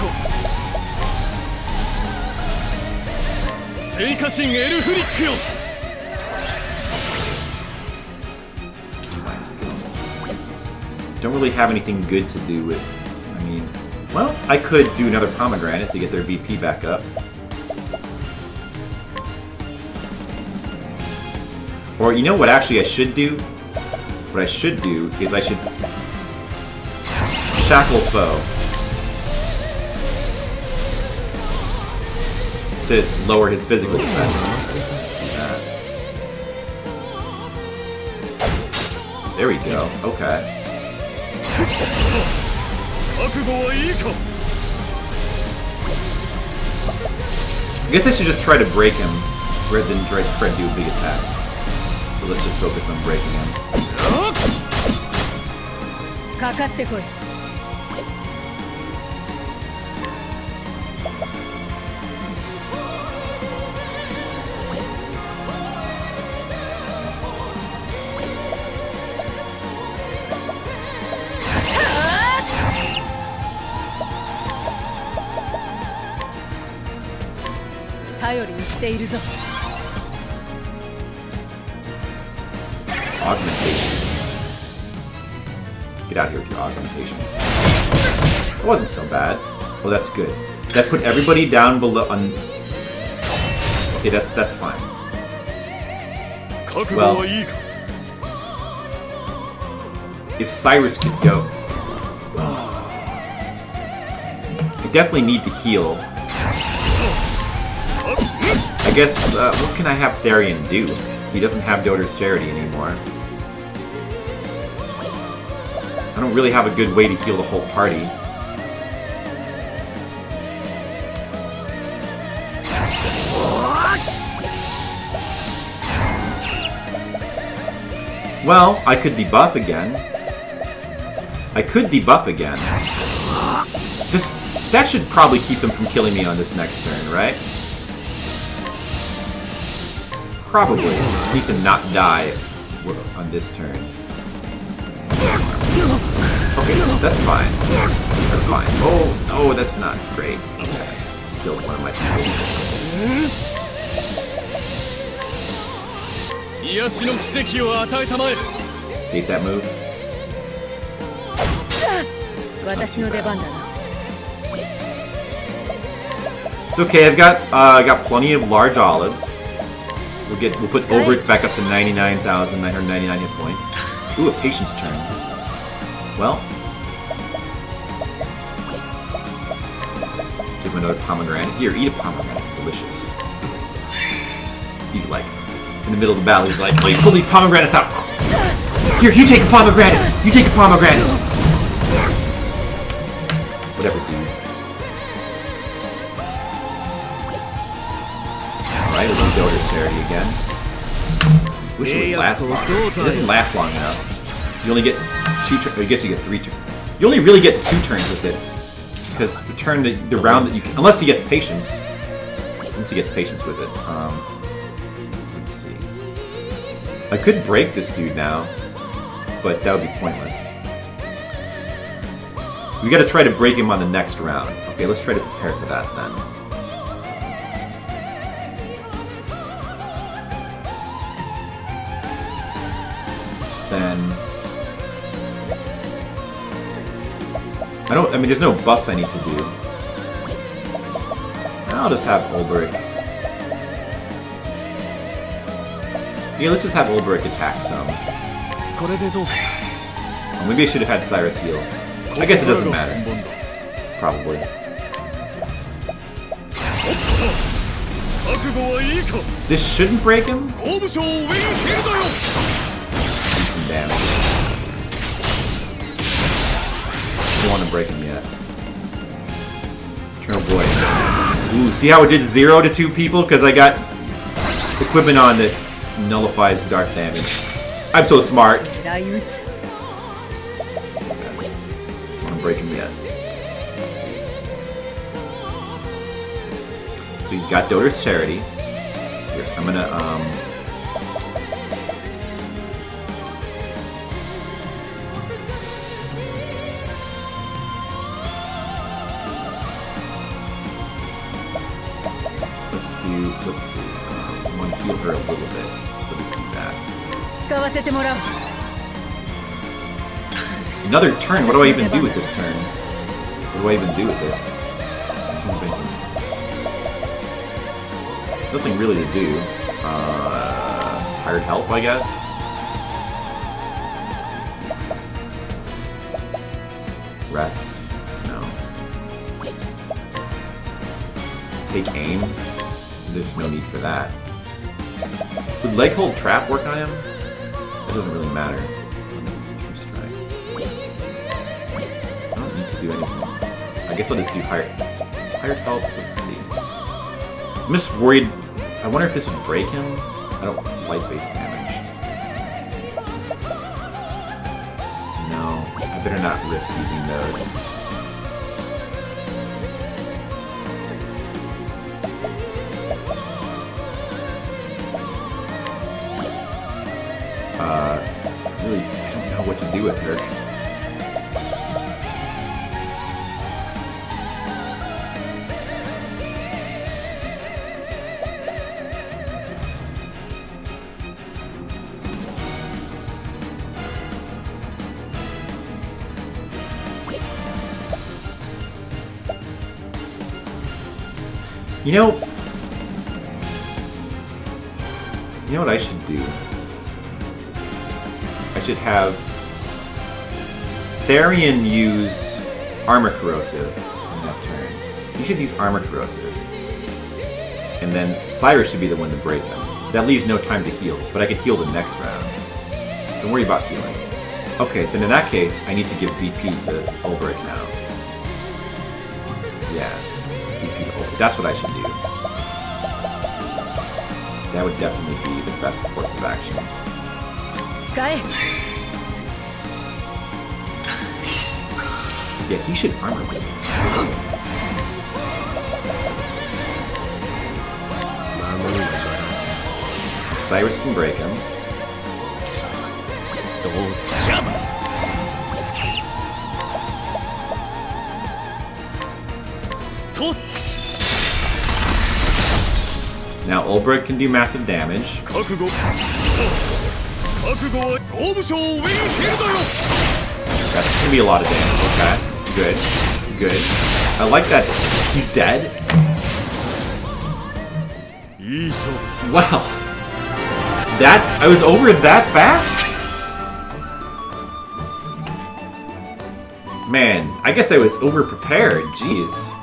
Don't really have anything good to do with... I mean... Well, I could do another Pomegranate to get their BP back up. Or, you know what actually I should do? What I should do is I should... Shackle Foe. To lower his physical defense. There we go. Okay. I guess I should just try to break him rather than try to do a big attack. So let's just focus on breaking him. Augmentation. Get out of here with your augmentation. It wasn't so bad. Well, that's good. That put everybody down below on... Okay, that's fine. Well... If Cyrus could go... I definitely need to heal. I guess, what can I have Therian do? He doesn't have Doter's Charity anymore. I don't really have a good way to heal the whole party. Well, I could debuff again. That should probably keep him from killing me on this next turn, right? Probably. Need to not die on this turn. Okay, that's fine. That's fine. Oh, that's not great. Okay. Killed one of my people. Hate that move. It's okay, I've got plenty of large olives. We'll put Ulbrich back up to 99,999 hit points. Ooh, a patience turn. Well, give him another pomegranate. Here, eat a pomegranate. It's delicious. He's like, in the middle of the battle, he's like, wait, pull these pomegranates out. Here, you take a pomegranate. You take a pomegranate. Whatever, dude. Alright, a little Doter's Charity again. Wish it would last longer. It doesn't last long enough. You only get 2 turns. I guess you get 3 turns. You only really get 2 turns with it. Because the round that you can. Unless he gets patience. Unless he gets patience with it. Let's see. I could break this dude now. But that would be pointless. We gotta try to break him on the next round. Okay, let's try to prepare for that then. I mean, there's no buffs I need to do. I'll just have Ulbrich. Yeah, let's just have Ulbrich attack some. Oh, maybe I should have had Cyrus heal. I guess it doesn't matter. Probably. This shouldn't break him? Do some damage. Don't want to break him yet. Oh boy. Ooh, see how it did 0 to 2 people? Because I got equipment on that nullifies dark damage. I'm so smart. Don't want to break him yet. Let's see. So he's got Doter's Charity. Here, I'm gonna, let's see. I want to heal her a little bit, so let's do that. Another turn? What do I even do with this turn? What do I even do with it? Nothing really to do. Hired help, I guess? Rest? No. Take aim? There's no need for that. Would leg hold trap work on him? It doesn't really matter. Through strike. I don't need to do anything. I guess I'll just do hired help. Let's see. I'm just worried. I wonder if this would break him. I don't light-based damage. No, I better not risk using those. Really, I don't know what to do with her. You know what I should do? I should have Therian use Armor Corrosive on that turn. He should use Armor Corrosive. And then Cyrus should be the one to break him. That leaves no time to heal, but I can heal the next round. Don't worry about healing. Okay, then in that case, I need to give BP to Ulbrich now. Yeah, BP to Ulbrich. That's what I should do. That would definitely be the best course of action. 使え。 Yeah, he should armor me. Cyrus can break him. どうじゃ と Now Ulbrich can do massive damage. 覚悟そう覚悟は大武将ウィンフィールドよ That's gonna be a lot of damage. Okay, good, good. I like that. He's dead. いい勝負 Wow, that I was over that fast. Man, I guess I was over prepared. Jeez.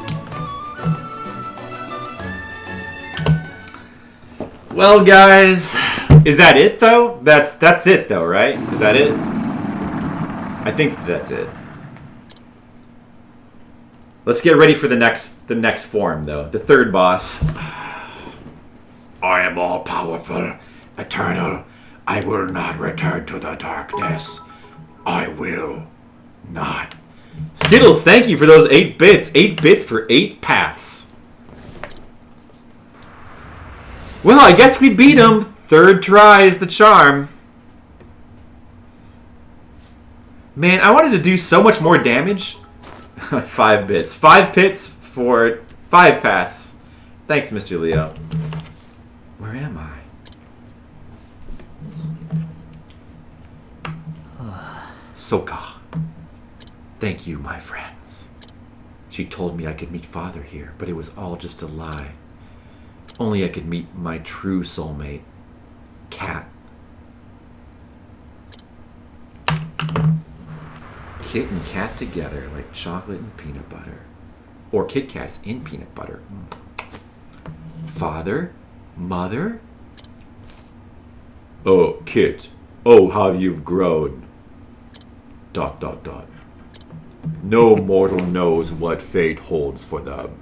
Well, guys, is that it though? That's it though, right? Is that it? I think that's it. Let's get ready for the next form though. The third boss. I am all powerful, eternal. I will not return to the darkness. I will not. Skittles, thank you for those 8 bits. 8 bits for 8 paths. Well, I guess we beat him. Third try is the charm. Man, I wanted to do so much more damage. 5 bits. 5 pits for 5 paths. Thanks, Mr. Leo. Where am I? Soka. Thank you, my friends. She told me I could meet Father here, but it was all just a lie. Only I could meet my true soulmate, Cat. Kit and Cat together like chocolate and peanut butter. Or Kit Kats in peanut butter. Father? Mother? Oh, Kit. Oh, how you've grown. ... No mortal knows what fate holds for them.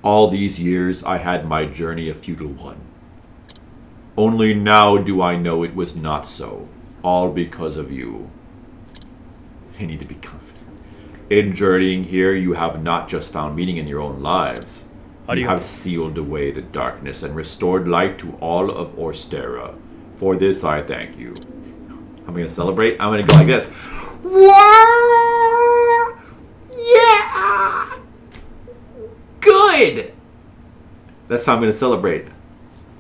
All these years I had my journey a futile one. Only now do I know it was not so. All because of you. You need to be confident. In journeying here, you have not just found meaning in your own lives. You have sealed away the darkness and restored light to all of Orstera. For this I thank you. I'm going to celebrate. I'm going to go like this. Whoa! Yeah! Good! That's how I'm going to celebrate.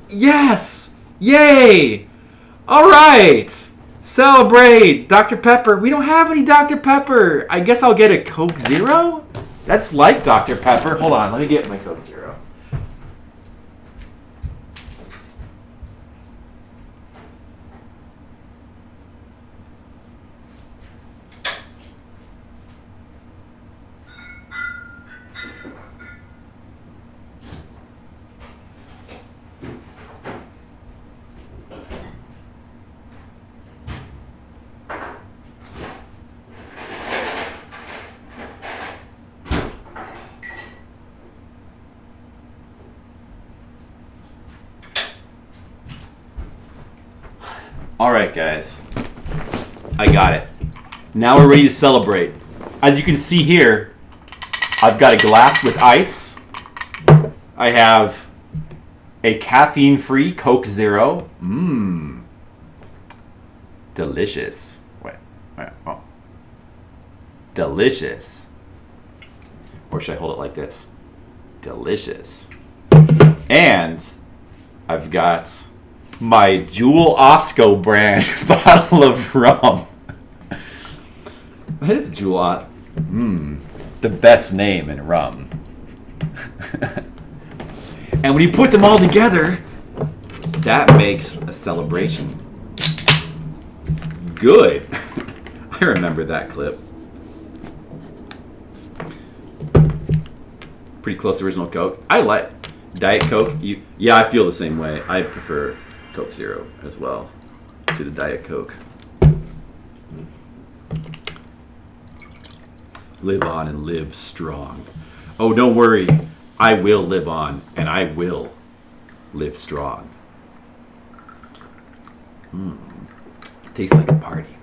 Yes! Yay! Alright! Celebrate! Dr. Pepper. We don't have any Dr. Pepper. I guess I'll get a Coke Zero? That's like Dr. Pepper. Hold on, let me get my Coke Zero. Alright guys, I got it. Now we're ready to celebrate. As you can see here, I've got a glass with ice. I have a caffeine-free Coke Zero. Mmm. Delicious. Wait, oh. Delicious. Or should I hold it like this? Delicious. And I've got my Jewel Osco brand bottle of rum. What is Jewel? The best name in rum. And when you put them all together, that makes a celebration. Good. I remember that clip. Pretty close to original Coke. I like Diet Coke. Yeah, I feel the same way. I prefer Coke Zero as well to the Diet Coke. Live on and live strong. Oh, don't worry. I will live on and I will live strong. Tastes like a party.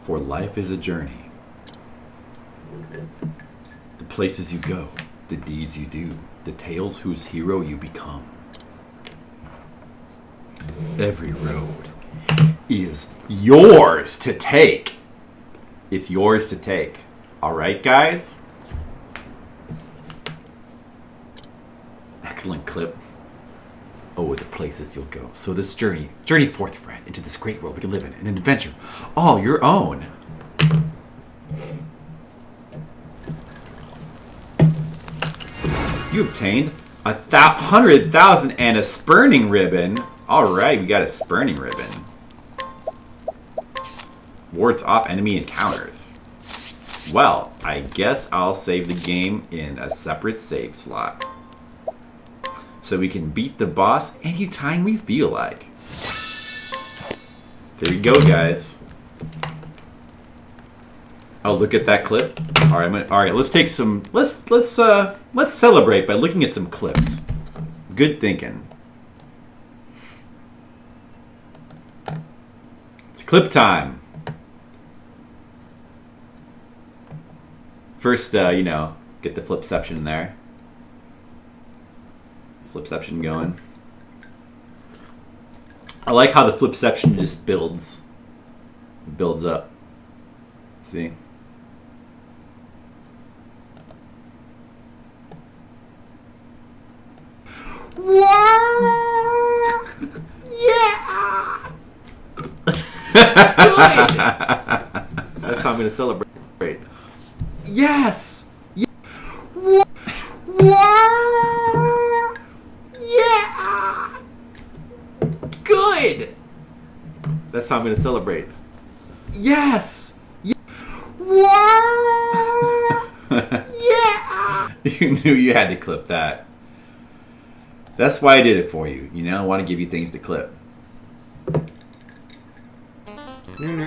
For life is a journey. The places you go, the deeds you do, the tales whose hero you become. Every road is yours to take. It's yours to take. All right, guys? Excellent clip. Oh, the places you'll go. So this journey forth, friend, into this great world we can live in, an adventure all your own. You obtained 100,000 and a spurning ribbon. All right, we got a spurning ribbon. Wards off enemy encounters. Well, I guess I'll save the game in a separate save slot, so we can beat the boss anytime we feel like. There you go, guys. Oh, look at that clip. All right, let's take some. Let's celebrate by looking at some clips. Good thinking. It's clip time. First, you know, get the flipception there. Flipception going. I like how the flipception just builds up. See? Yeah! Good! That's how I'm going to celebrate. Yes! Yeah! Good! That's how I'm going to celebrate. Yes! Yeah! You knew you had to clip that. That's why I did it for you. You know, I want to give you things to clip. Good!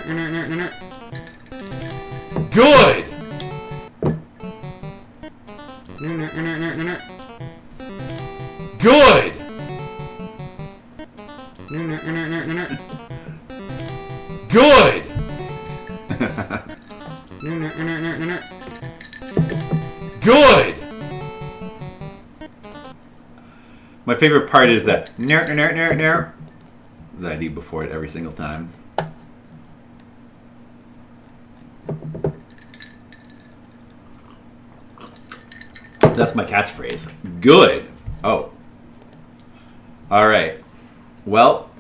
Good! Good! Good! My favorite part is that that I do before it every single time. That's my catchphrase. Good. Oh. All right. Well,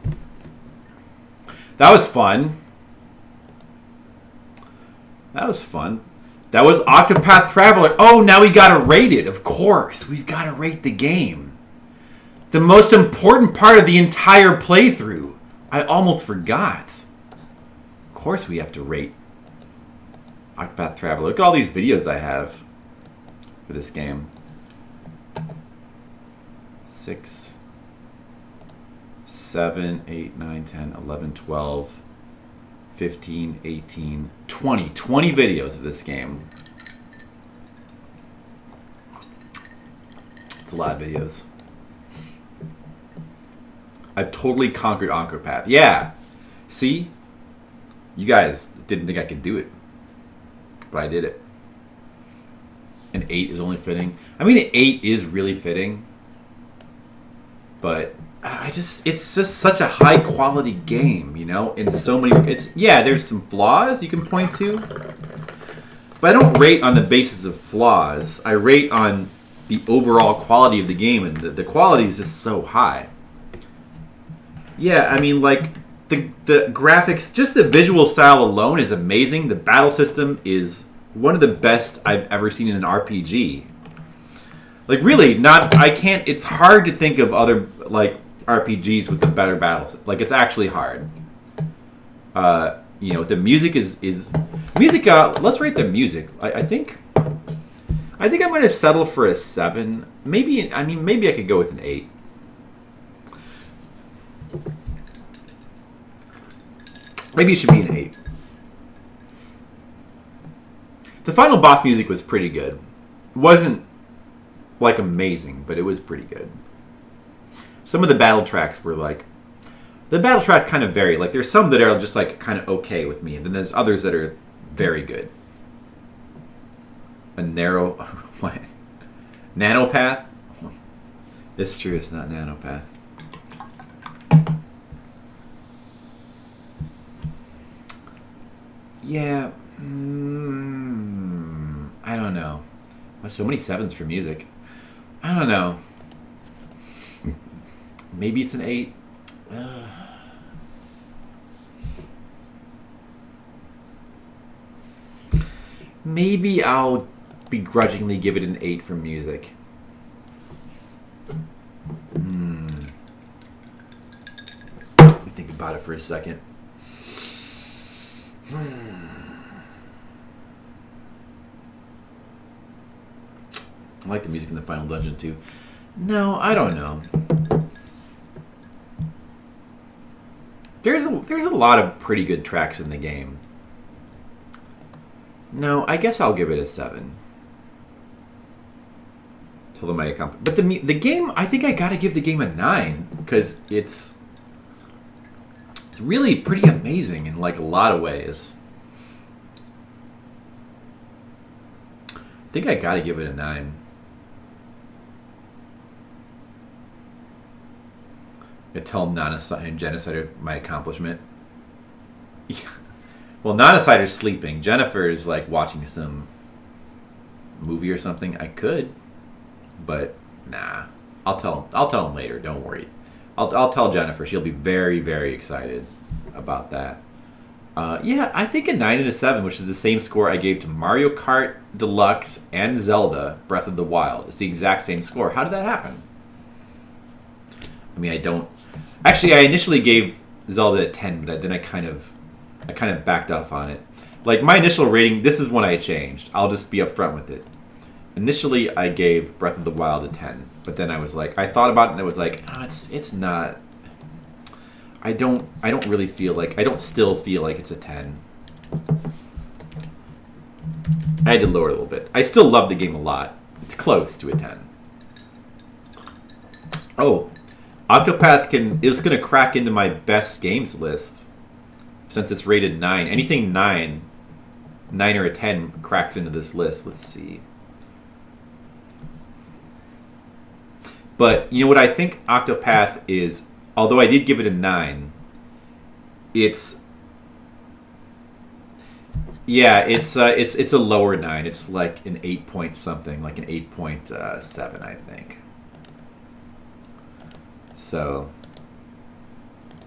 that was fun. That was fun. That was Octopath Traveler. Oh, now we gotta rate it. Of course, we've gotta rate the game. The most important part of the entire playthrough. I almost forgot. Of course, we have to rate Octopath Traveler. Look at all these videos I have for this game. 6, 7, 8, 9, 10, 11, 12, 15, 18, 20. 20 videos of this game. It's a lot of videos. I've totally conquered Octopath. Yeah. See? You guys didn't think I could do it. But I did it. An 8 is only fitting. I mean, an 8 is really fitting. But it's just such a high quality game, you know? In so many... Yeah, there's some flaws you can point to. But I don't rate on the basis of flaws. I rate on the overall quality of the game. And the quality is just so high. Yeah, I mean, like, the graphics, just the visual style alone is amazing. The battle system is one of the best I've ever seen in an RPG. Like, really, it's hard to think of other, like, RPGs with the better battle system. Like, it's actually hard. You know, the music is music, let's rate the music. I think I'm going to settle for a 7. Maybe I could go with an 8. Maybe it should be an 8. The final boss music was pretty good. It wasn't, like, amazing, but it was pretty good. Some of the battle tracks were, like... The battle tracks kind of vary. Like, there's some that are just, like, kind of okay with me. And then there's others that are very good. A narrow... What? Nanopath? It's true, it's not Nanopath. Yeah. I don't know. Why so many 7s for music? I don't know. Maybe it's an 8. Maybe I'll begrudgingly give it an 8 for music. Let me think about it for a second. I like the music in the final dungeon too. No, I don't know. There's a lot of pretty good tracks in the game. No, I guess I'll give it a 7. Tell them I accomplished. But the game, I think I gotta give the game a 9 because it's really pretty amazing in like a lot of ways. I think I gotta give it a 9. I tell Nanaside and Genocider my accomplishment. Yeah. Well, Nanasider's sleeping. Jennifer is like watching some movie or something. I could, but nah. I'll tell him later. Don't worry. I'll tell Jennifer. She'll be very, very excited about that. Yeah, I think a 9 and a 7, which is the same score I gave to Mario Kart Deluxe and Zelda Breath of the Wild. It's the exact same score. How did that happen? I mean, I don't... Actually, I initially gave Zelda a 10, but then I kind of backed off on it. Like, my initial rating, this is one I changed. I'll just be upfront with it. Initially, I gave Breath of the Wild a 10, but then I was like, I thought about it and I was like, it's not... I don't really feel like... I don't still feel like it's a 10. I had to lower it a little bit. I still love the game a lot. It's close to a 10. Oh, Octopath is going to crack into my best games list since it's rated 9. Anything 9 or a 10 cracks into this list. Let's see. But you know what I think Octopath is, although I did give it a 9, it's a lower 9. It's like an 8 point something, like an 8.7, I think. So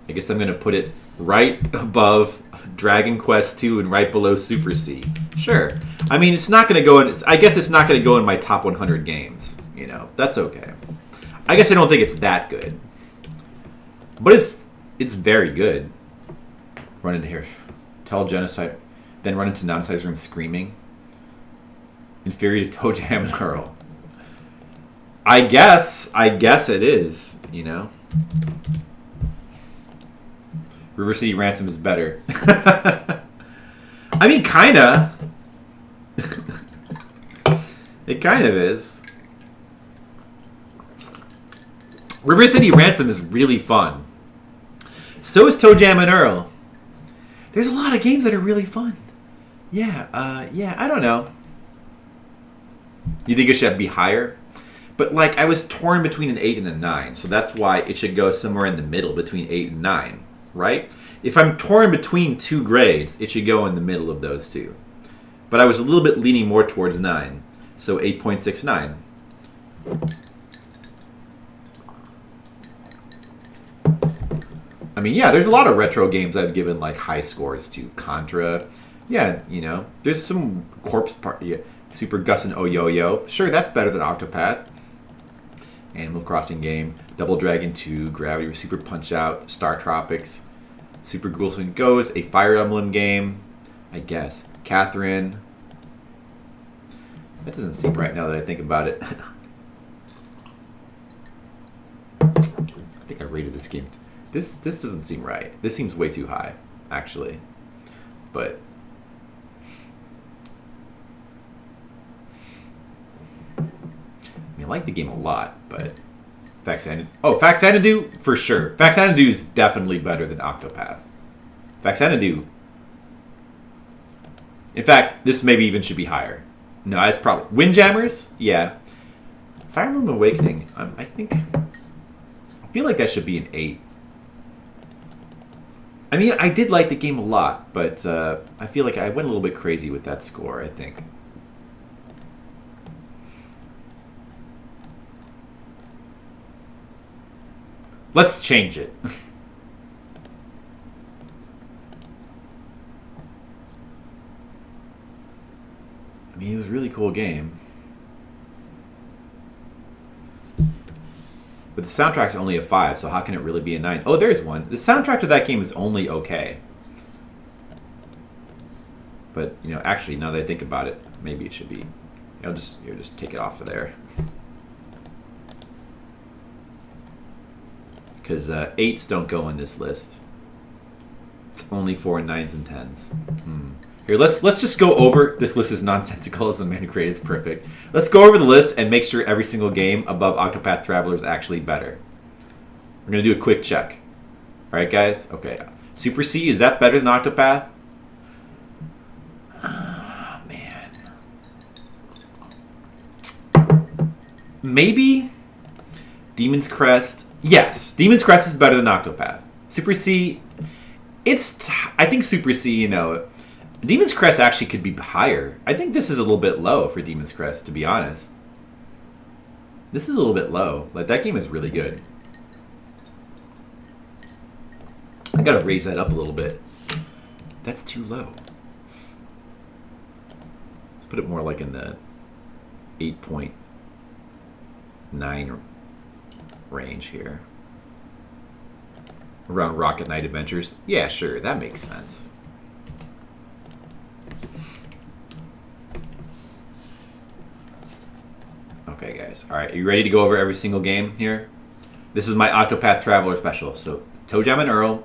I guess I'm going to put it right above Dragon Quest II and right below Super C. Sure. I mean, it's not going to go in... I guess it's not going to go in my top 100 games. You know, that's okay. I guess I don't think it's that good. But it's very good. Run into here. Tell Genocide. Then run into Nanoside's room screaming. Inferior to Toe Jam and Earl. I guess it is, you know. River City Ransom is better. I mean, kinda. It kind of is. River City Ransom is really fun. So is Toe Jam and Earl. There's a lot of games that are really fun. Yeah, I don't know. You think it should be higher? But, like, I was torn between an 8 and a 9, so that's why it should go somewhere in the middle between 8 and 9, right? If I'm torn between two grades, it should go in the middle of those two. But I was a little bit leaning more towards 9, so 8.69. I mean, yeah, there's a lot of retro games I've given, like, high scores to. Contra. Yeah, you know, there's some Corpse Party. Yeah. Super Gus and Oyoyo. Sure, that's better than Octopath. Animal Crossing game. Double Dragon 2. Gravity Super Punch-Out. Star Tropics. Super Ghouls and Ghosts. A Fire Emblem game. I guess. Catherine. That doesn't seem right now that I think about it. I think I rated this game. This doesn't seem right. This seems way too high. actually. But I mean, I like the game a lot, but Faxanadu for sure. Faxanadu is definitely better than Octopath. Faxanadu. In fact, this maybe even should be higher. No, it's probably Windjammers. Yeah, Fire Emblem Awakening. I feel like that should be an 8. I mean, I did like the game a lot, but I feel like I went a little bit crazy with that score, I think. Let's change it. I mean, it was a really cool game. But the soundtrack's only a 5, so how can it really be a 9? Oh, there's one. The soundtrack to that game is only okay. But, you know, actually, now that I think about it, maybe it should be. I'll just take it off of there. Because 8s don't go in this list. It's only 4 9s and 10s. Here, let's just go over. This list is nonsensical as the man who created it's perfect. Let's go over the list and make sure every single game above Octopath Traveler is actually better. We're gonna do a quick check. All right, guys. Okay. Super C, is that better than Octopath? Oh, man. Maybe. Demon's Crest. Yes, Demon's Crest is better than Octopath. Super C, I think Super C, you know, Demon's Crest actually could be higher. I think this is a little bit low for Demon's Crest, to be honest. This is a little bit low. Like, that game is really good. I gotta raise that up a little bit. That's too low. Let's put it more like in the 8.9 range here. Around Rocket Knight Adventures. Yeah, sure, that makes sense. Okay, guys. Alright, are you ready to go over every single game here? This is my Octopath Traveler special. So, ToeJam and Earl.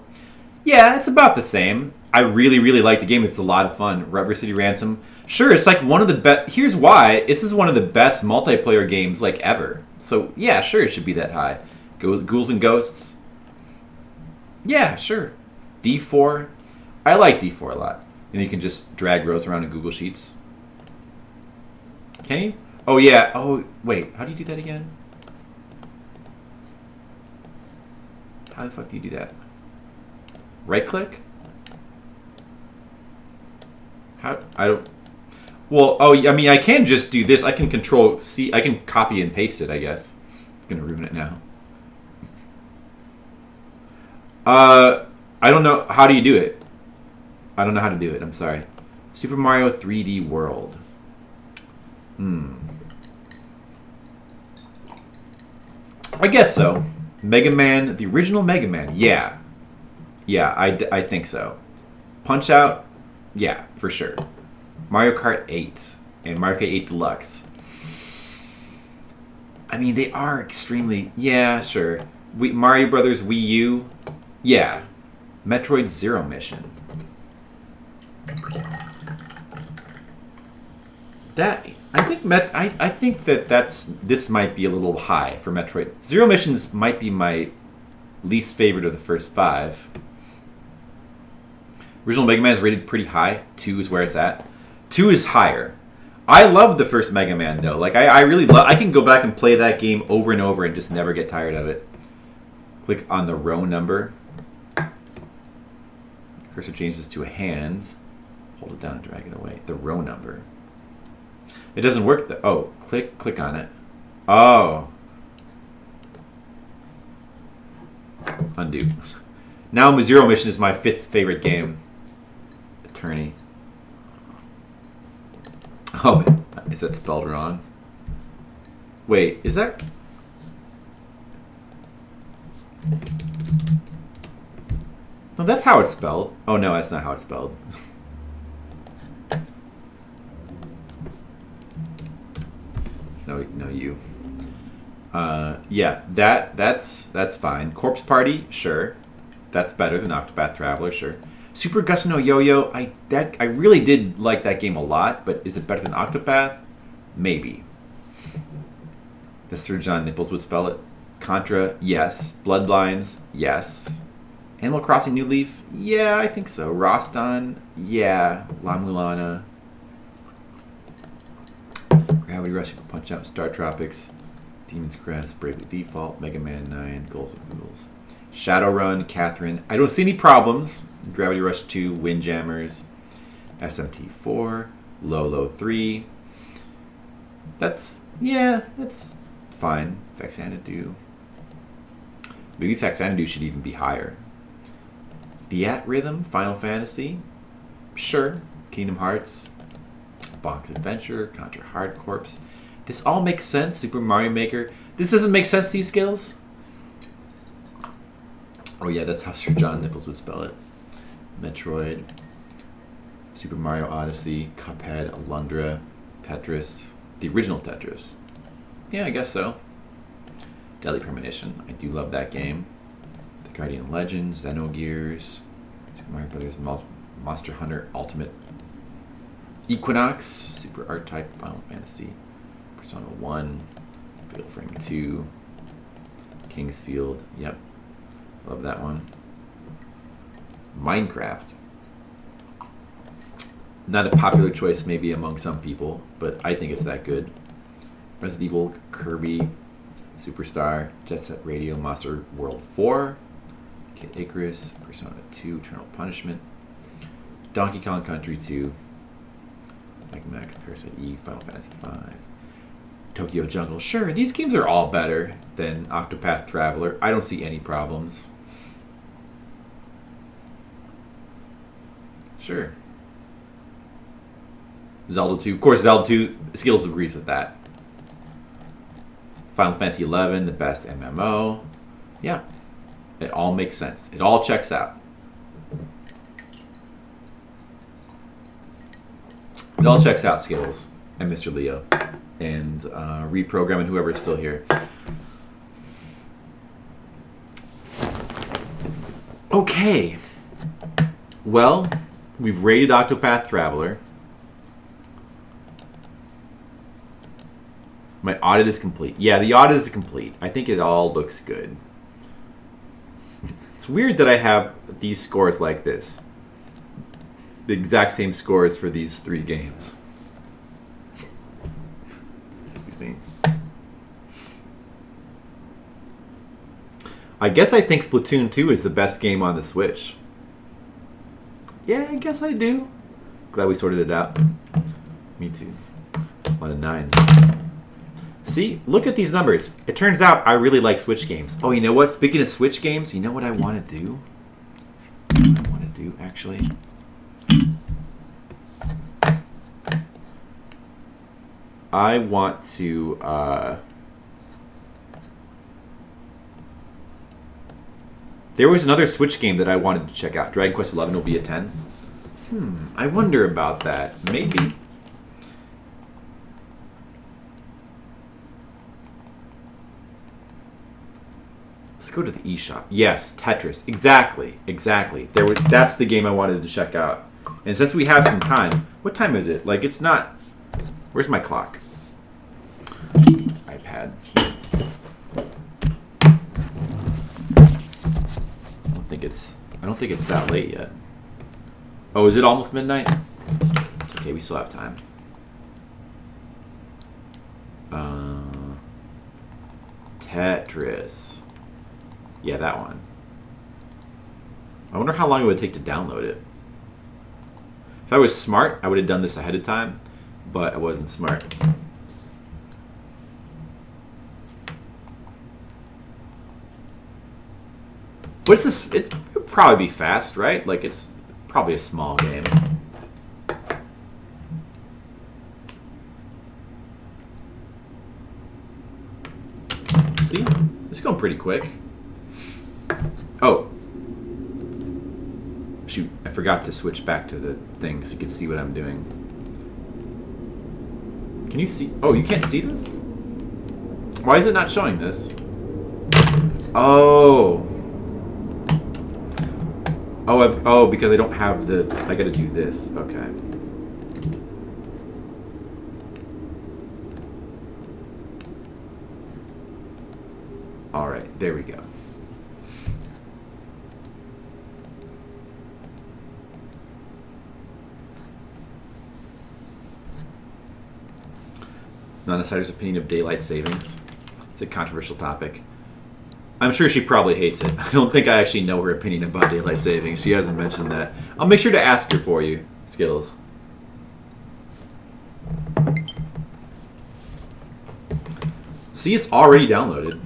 Yeah, it's about the same. I really, really like the game. It's a lot of fun. Rubber City Ransom. Sure, it's like one of the best. Here's why. This is one of the best multiplayer games, like, ever. So, yeah, sure, it should be that high. Ghouls and Ghosts. Yeah, sure. D4. I like D4 a lot. And you can just drag rows around in Google Sheets. Can you? Oh, yeah. Oh, wait. How do you do that again? How the fuck do you do that? Right click? How? I don't... Well, oh, I mean, I can just do this. I can control C. I can copy and paste it, I guess. It's going to ruin it now. I don't know. How do you do it? I don't know how to do it. I'm sorry. Super Mario 3D World. I guess so. Mega Man, the original Mega Man. Yeah. Yeah, I think so. Punch Out. Yeah, for sure. Mario Kart 8 and Mario Kart 8 Deluxe. I mean, they are extremely... Yeah, sure. Mario Brothers Wii U. Yeah. Metroid Zero Mission. That... I think this might be a little high for Metroid. Zero Missions might be my least favorite of the first 5. Original Mega Man is rated pretty high. 2 is where it's at. 2 is higher. I love the first Mega Man though. Like I really love. I can go back and play that game over and over and just never get tired of it. Click on the row number. Cursor changes to a hand. Hold it down and drag it away. The row number. It doesn't work. Oh, click on it. Oh. Undo. Now Zero Mission is my 5th favorite game. Attorney. Oh, is that spelled wrong? Wait, is that... No, that's how it's spelled. Oh no, that's not how it's spelled. No, you. Yeah, that's fine. Corpse Party, sure. That's better than Octopath Traveler, sure. Super Gusano no Yo-Yo, I really did like that game a lot, but is it better than Octopath? Maybe. That's Sir John Nipples would spell it. Contra, yes. Bloodlines, yes. Animal Crossing New Leaf, yeah, I think so. Roston, yeah. La Mulana. Gravity Rush, Punch Out, Star Tropics, Demon's Crest, Bravely Default, Mega Man 9, Goals and Rules. Shadowrun, Catherine. I don't see any problems. Gravity Rush 2, Windjammers, SMT 4, Lolo 3. That's fine. Faxanadu. Maybe Faxanadu should even be higher. Theat Rhythm, Final Fantasy. Sure. Kingdom Hearts. Box Adventure, Contra Hard Corps. This all makes sense. Super Mario Maker. This doesn't make sense to you, Skills? Oh yeah, that's how Sir John Nipples would spell it. Metroid, Super Mario Odyssey, Cuphead, Alundra, Tetris, the original Tetris. Yeah, I guess so. Deadly Premonition, I do love that game. The Guardian Legend, Xenogears, Super Mario Brothers, Monster Hunter Ultimate, Equinox, Super R-Type, Final Fantasy, Persona 1, Fatal Frame 2, King's Field, yep. Love that one. Minecraft. Not a popular choice maybe among some people, but I think it's that good. Resident Evil, Kirby, Superstar, Jet Set Radio, Monster World 4, Kid Icarus, Persona 2, Eternal Punishment, Donkey Kong Country 2, Mega Max, Parasite Eve, Final Fantasy 5, Tokyo Jungle. Sure, these games are all better than Octopath Traveler. I don't see any problems. Sure. Zelda 2. Of course, Zelda 2, Skills agrees with that. Final Fantasy 11, the best MMO. Yeah. It all makes sense. It all checks out. It all checks out, Skills. And Mr. Leo. And Reprogramming whoever is still here. Okay. Well, we've rated Octopath Traveler. My audit is complete. Yeah, the audit is complete. I think it all looks good. It's weird that I have these scores like this. The exact same scores for these 3 games. Excuse me. I guess I think Splatoon 2 is the best game on the Switch. Yeah, I guess I do. Glad we sorted it out. Me too. 1 and 9. See, look at these numbers. It turns out I really like Switch games. Oh, you know what? Speaking of Switch games, you know what I want to do? Actually. I want to, there was another Switch game that I wanted to check out. Dragon Quest XI will be a 10. I wonder about that. Maybe. Let's go to the eShop. Yes, Tetris. Exactly. That's the game I wanted to check out. And since we have some time, what time is it? Like, it's not... Where's my clock? iPad. I don't think it's that late yet. Oh, is it almost midnight? It's okay, we still have time. Tetris. Yeah, that one. I wonder how long it would take to download it. If I was smart, I would have done this ahead of time, but I wasn't smart. But it'll probably be fast, right? Like, it's probably a small game. See? It's going pretty quick. Oh. Shoot, I forgot to switch back to the thing so you can see what I'm doing. Can you see? Oh, you can't see this? Why is it not showing this? Oh. Oh, because I don't have the... I gotta do this. Okay. Alright, there we go. Non-insider's opinion of daylight savings. It's a controversial topic. I'm sure she probably hates it. I don't think I actually know her opinion about daylight savings. She hasn't mentioned that. I'll make sure to ask her for you, Skittles. See, it's already downloaded.